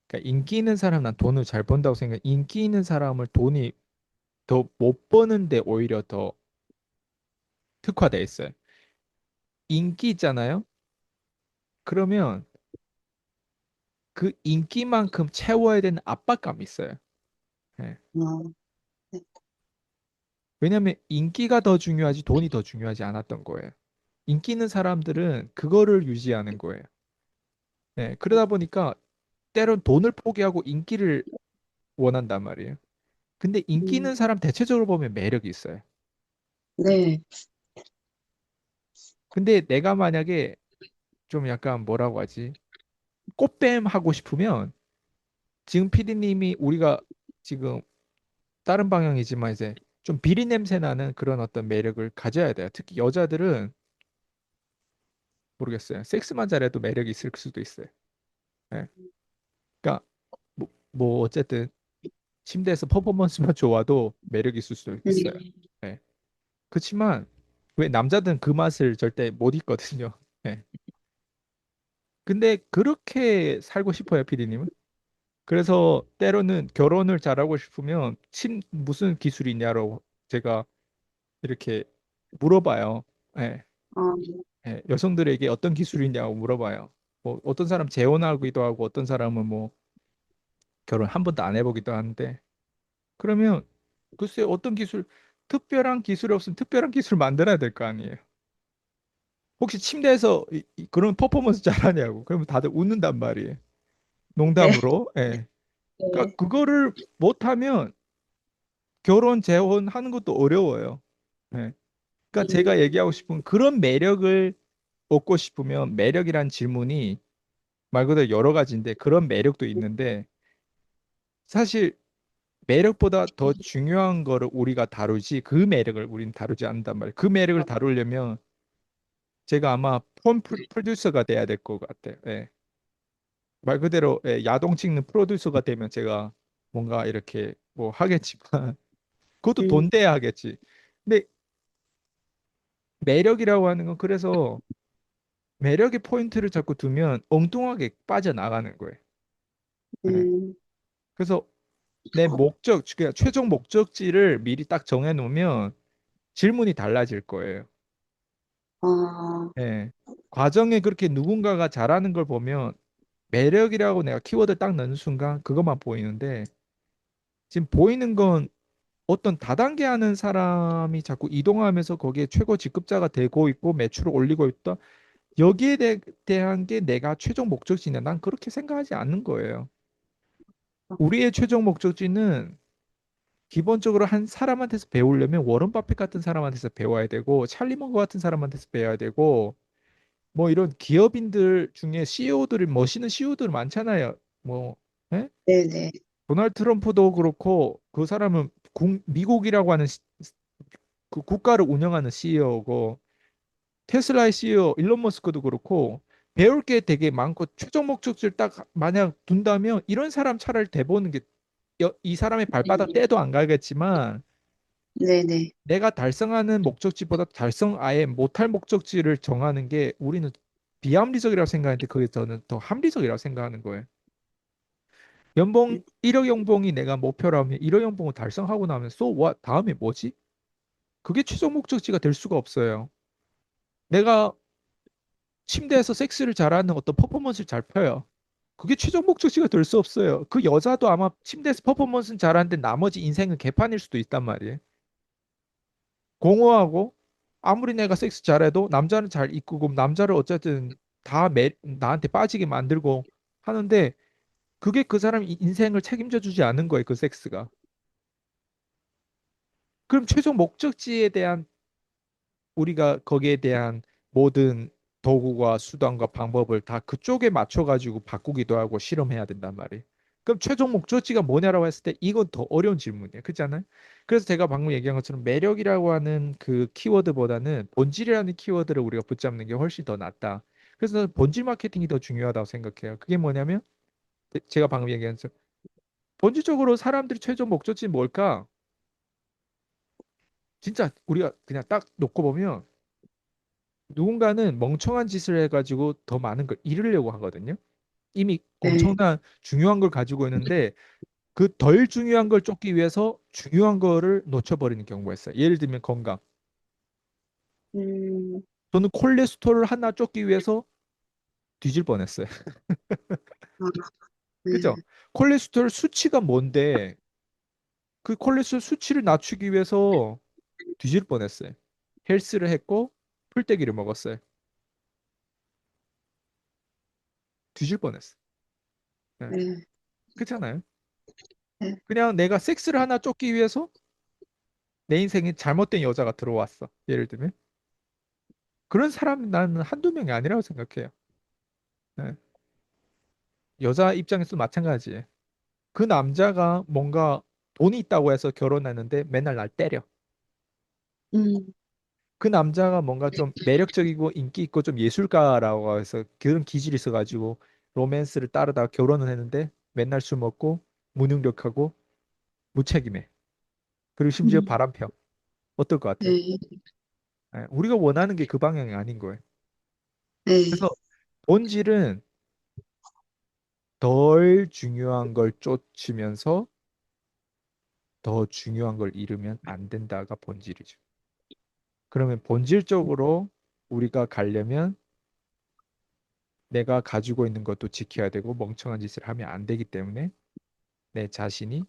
그러니까 인기 있는 사람 난 돈을 잘 번다고 생각해. 인기 있는 사람을 돈이 더 못 버는데 오히려 더 특화돼 있어요. 인기 있잖아요. 그러면 그 인기만큼 채워야 되는 압박감이 있어요. 예.
어, 네.
왜냐하면 인기가 더 중요하지 돈이 더 중요하지 않았던 거예요. 인기 있는 사람들은 그거를 유지하는 거예요. 예. 그러다 보니까 때론 돈을 포기하고 인기를 원한단 말이에요. 근데 인기
음,
있는 사람 대체적으로 보면 매력이 있어요.
네.
근데 내가 만약에 좀 약간 뭐라고 하지? 꽃뱀 하고 싶으면 지금 피디님이 우리가 지금 다른 방향이지만 이제 좀 비린 냄새 나는 그런 어떤 매력을 가져야 돼요. 특히 여자들은 모르겠어요. 섹스만 잘해도 매력이 있을 수도 있어요. 예. 그러니까 뭐 어쨌든 침대에서 퍼포먼스만 좋아도 매력이 있을 수도 있어요.
음,
예. 그렇지만 왜 남자들은 그 맛을 절대 못 있거든요. 예. 근데 그렇게 살고 싶어요, 피디님은? 그래서 때로는 결혼을 잘하고 싶으면 무슨 기술이 있냐고 제가 이렇게 물어봐요. 예,
어,
예, 여성들에게 어떤 기술이 있냐고 물어봐요. 뭐 어떤 사람 재혼하기도 하고 어떤 사람은 뭐 결혼 한 번도 안 해보기도 하는데 그러면 글쎄 어떤 기술 특별한 기술이 없으면 특별한 기술 만들어야 될 거 아니에요. 혹시 침대에서 그런 퍼포먼스 잘하냐고. 그러면 다들 웃는단 말이에요.
네,
농담으로. 예. 그러니까
네,
그거를 못하면 결혼, 재혼하는 것도 어려워요. 예. 그러니까 제가 얘기하고
음,
싶은 그런 매력을 얻고 싶으면 매력이란 질문이 말 그대로 여러 가지인데 그런 매력도 있는데 사실 매력보다 더 중요한 거를 우리가 다루지 그 매력을 우리는 다루지 않는단 말이에요. 그 매력을 다루려면 제가 아마 폰 프로듀서가 돼야 될 것 같아요. 예. 말 그대로 예, 야동 찍는 프로듀서가 되면 제가 뭔가 이렇게 뭐 하겠지만 그것도 돈
음,
돼야 하겠지. 근데 매력이라고 하는 건 그래서 매력의 포인트를 자꾸 두면 엉뚱하게 빠져나가는 거예요. 예.
음,
그래서 내 그러니까 최종 목적지를 미리 딱 정해 놓으면 질문이 달라질 거예요.
어,
예. 과정에 그렇게 누군가가 잘하는 걸 보면 매력이라고 내가 키워드 딱 넣는 순간 그것만 보이는데 지금 보이는 건 어떤 다단계 하는 사람이 자꾸 이동하면서 거기에 최고 직급자가 되고 있고 매출을 올리고 있다. 여기에 대한 게 내가 최종 목적지냐? 난 그렇게 생각하지 않는 거예요. 우리의 최종 목적지는 기본적으로 한 사람한테서 배우려면 워런 바핏 같은 사람한테서 배워야 되고 찰리 먼거 같은 사람한테서 배워야 되고 뭐 이런 기업인들 중에 CEO들이 멋있는 CEO들 많잖아요. 뭐 예?
네네,
도널드 트럼프도 그렇고 그 사람은 미국이라고 하는 그 국가를 운영하는 CEO고 테슬라의 CEO 일론 머스크도 그렇고 배울 게 되게 많고 최종 목적지를 딱 만약 둔다면 이런 사람 차라리 대보는 게 이 사람의 발바닥 떼도 안 가겠지만
네네,
내가 달성하는 목적지보다 달성 아예 못할 목적지를 정하는 게 우리는 비합리적이라고 생각하는데 그게 저는 더 합리적이라고 생각하는 거예요. 연봉 1억 연봉이 내가 목표라면 1억 연봉을 달성하고 나면 so what? 다음에 뭐지? 그게 최종 목적지가 될 수가 없어요. 내가 침대에서 섹스를 잘하는 어떤 퍼포먼스를 잘 펴요. 그게 최종 목적지가 될 수 없어요. 그 여자도 아마 침대에서 퍼포먼스는 잘하는데 나머지 인생은 개판일 수도 있단 말이에요. 공허하고 아무리 내가 섹스 잘해도 남자는 잘 이끄고 남자를 어쨌든 나한테 빠지게 만들고 하는데 그게 그 사람 인생을 책임져 주지 않는 거예요. 그 섹스가. 그럼 최종 목적지에 대한 우리가 거기에 대한 모든 도구와 수단과 방법을 다 그쪽에 맞춰가지고 바꾸기도 하고 실험해야 된단 말이에요. 그럼 최종 목적지가 뭐냐라고 했을 때 이건 더 어려운 질문이에요. 그렇잖아요? 그래서 제가 방금 얘기한 것처럼 매력이라고 하는 그 키워드보다는 본질이라는 키워드를 우리가 붙잡는 게 훨씬 더 낫다. 그래서 본질 마케팅이 더 중요하다고 생각해요. 그게 뭐냐면 제가 방금 얘기한 것처럼 본질적으로 사람들이 최종 목적지는 뭘까? 진짜 우리가 그냥 딱 놓고 보면 누군가는 멍청한 짓을 해가지고 더 많은 걸 잃으려고 하거든요. 이미
네,
엄청난 중요한 걸 가지고 있는데 그 덜 중요한 걸 쫓기 위해서 중요한 거를 놓쳐버리는 경우가 있어요. 예를 들면 건강.
음,
저는 콜레스테롤 하나 쫓기 위해서 뒤질 뻔했어요.
아,
그죠?
네,
콜레스테롤 수치가 뭔데 그 콜레스테롤 수치를 낮추기 위해서 뒤질 뻔했어요. 헬스를 했고 풀떼기를 먹었어요. 뒤질 뻔했어요. 네.
네,
그렇잖아요.
네,
그냥 내가 섹스를 하나 쫓기 위해서 내 인생에 잘못된 여자가 들어왔어. 예를 들면. 그런 사람은 나는 한두 명이 아니라고 생각해요. 네. 여자 입장에서도 마찬가지예요. 그 남자가 뭔가 돈이 있다고 해서 결혼했는데 맨날 날 때려.
음,
그 남자가 뭔가 좀 매력적이고 인기 있고 좀 예술가라고 해서 그런 기질이 있어가지고 로맨스를 따르다가 결혼을 했는데 맨날 술 먹고 무능력하고 무책임해. 그리고 심지어
음,
바람 펴. 어떨 것 같아요?
네,
예, 우리가 원하는 게 그 방향이 아닌 거예요.
네,
그래서 본질은 덜 중요한 걸 쫓으면서 더 중요한 걸 잃으면 안 된다가 본질이죠. 그러면 본질적으로 우리가 가려면 내가 가지고 있는 것도 지켜야 되고 멍청한 짓을 하면 안 되기 때문에 내 자신이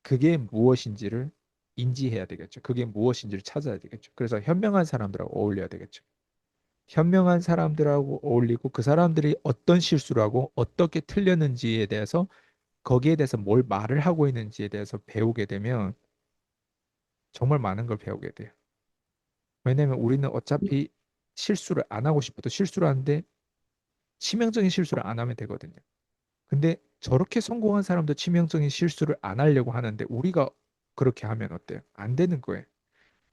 그게 무엇인지를 인지해야 되겠죠. 그게 무엇인지를 찾아야 되겠죠. 그래서 현명한 사람들하고 어울려야 되겠죠. 현명한 사람들하고 어울리고 그 사람들이 어떤 실수를 하고 어떻게 틀렸는지에 대해서 거기에 대해서 뭘 말을 하고 있는지에 대해서 배우게 되면 정말 많은 걸 배우게 돼요. 왜냐면 우리는 어차피 실수를 안 하고 싶어도 실수를 하는데 치명적인 실수를 안 하면 되거든요. 근데 저렇게 성공한 사람도 치명적인 실수를 안 하려고 하는데 우리가 그렇게 하면 어때요? 안 되는 거예요.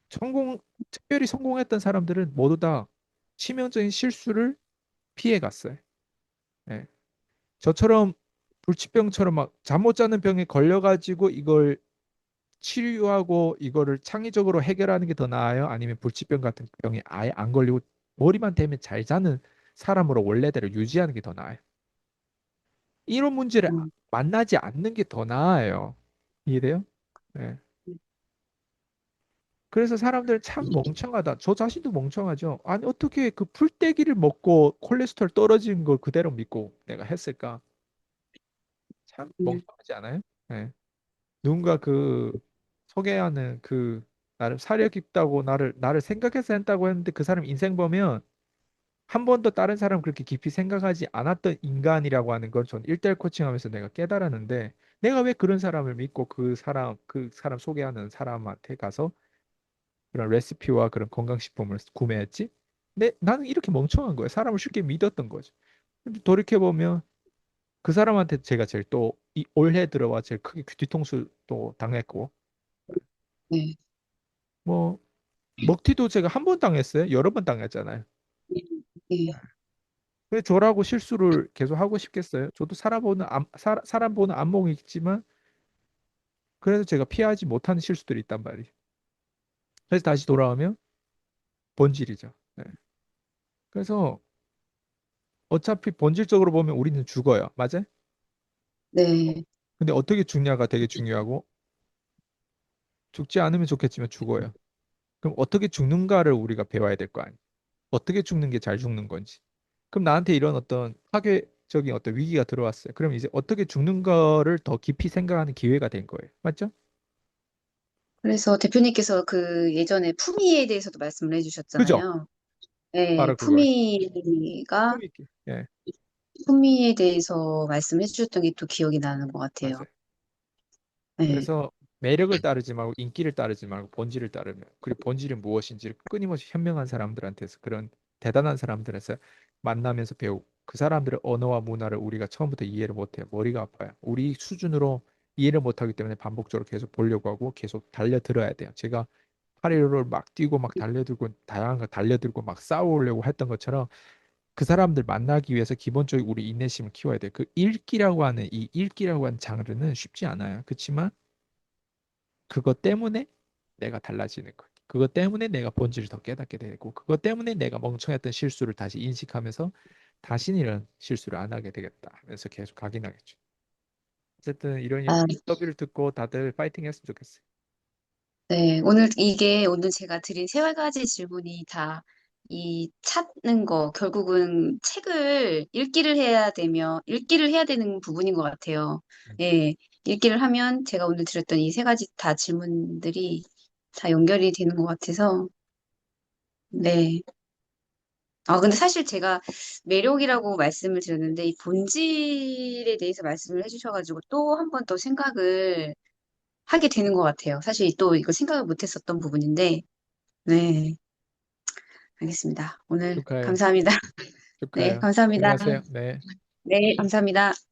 성공, 특별히 성공했던 사람들은 모두 다 치명적인 실수를 피해 갔어요. 예. 저처럼 불치병처럼 막 잠 못 자는 병에 걸려가지고 이걸 치료하고 이거를 창의적으로 해결하는 게 더 나아요? 아니면 불치병 같은 병에 아예 안 걸리고 머리만 대면 잘 자는 사람으로 원래대로 유지하는 게 더 나아요? 이런 문제를
음,
만나지 않는 게 더 나아요. 이해돼요? 네. 그래서 사람들은 참 멍청하다. 저 자신도 멍청하죠. 아니, 어떻게 그 풀떼기를 먹고 콜레스테롤 떨어진 걸 그대로 믿고 내가 했을까? 참
음,
멍청하지 않아요? 네. 누군가 그 소개하는 그 나름 사려 깊다고 나를 생각해서 했다고 했는데 그 사람 인생 보면 한 번도 다른 사람 그렇게 깊이 생각하지 않았던 인간이라고 하는 건 전 1대1 코칭하면서 내가 깨달았는데 내가 왜 그런 사람을 믿고 그 사람 소개하는 사람한테 가서 그런 레시피와 그런 건강식품을 구매했지? 나는 이렇게 멍청한 거야. 사람을 쉽게 믿었던 거죠. 근데 돌이켜보면 그 사람한테 제가 제일 또 이 올해 들어와 제일 크게 뒤통수 또 당했고
네.
뭐 먹튀도 제가 한 번 당했어요. 여러 번 당했잖아요.
네.
왜 저라고 실수를 계속 하고 싶겠어요? 저도 사람 보는 안목이 있지만 그래서 제가 피하지 못하는 실수들이 있단 말이에요. 그래서 다시 돌아오면 본질이죠. 네. 그래서 어차피 본질적으로 보면 우리는 죽어요. 맞아요?
네.
근데 어떻게 죽냐가 되게 중요하고 죽지 않으면 좋겠지만 죽어요. 그럼 어떻게 죽는가를 우리가 배워야 될 거 아니에요. 어떻게 죽는 게 잘 죽는 건지. 그럼 나한테 이런 어떤 파괴적인 어떤 위기가 들어왔어요. 그럼 이제 어떻게 죽는 거를 더 깊이 생각하는 기회가 된 거예요. 맞죠?
그래서 대표님께서 그 예전에 품위에 대해서도 말씀을
그죠?
해주셨잖아요. 네,
바로 그거예요.
품위가,
꿈이 있기. 예,
품위에 대해서 말씀해 주셨던 게 또 기억이 나는 것 같아요.
맞아요.
네,
그래서 매력을 따르지 말고 인기를 따르지 말고 본질을 따르면 그리고 본질은 무엇인지를 끊임없이 현명한 사람들한테서 그런 대단한 사람들에서 만나면서 배우고 그 사람들의 언어와 문화를 우리가 처음부터 이해를 못해요. 머리가 아파요. 우리 수준으로 이해를 못하기 때문에 반복적으로 계속 보려고 하고 계속 달려들어야 돼요. 제가 파리를 막 뛰고 막 달려들고 다양한 거 달려들고 막 싸우려고 했던 것처럼 그 사람들 만나기 위해서 기본적으로 우리 인내심을 키워야 돼요. 그 읽기라고 하는 장르는 쉽지 않아요. 그렇지만 그것 때문에 내가 달라지는 거예요. 그것 때문에 내가 본질을 더 깨닫게 되고, 그것 때문에 내가 멍청했던 실수를 다시 인식하면서 다시는 이런 실수를 안 하게 되겠다 하면서 계속 각인하겠죠. 어쨌든 이런
아,
인터뷰를 듣고 다들 파이팅 했으면 좋겠어요.
네. 오늘 제가 드린 세 가지 질문이 다 이 찾는 거, 결국은 책을 읽기를 해야 되는 부분인 것 같아요. 예. 읽기를 하면 제가 오늘 드렸던 이 세 가지 다 질문들이 다 연결이 되는 것 같아서, 네. 근데 사실 제가 매력이라고 말씀을 드렸는데, 이 본질에 대해서 말씀을 해주셔가지고 또 한 번 더 생각을 하게 되는 것 같아요. 사실 또 이거 생각을 못 했었던 부분인데, 네. 알겠습니다. 오늘
축하해요.
감사합니다. 네,
축하해요.
감사합니다.
고생하세요. 네.
네, 감사합니다.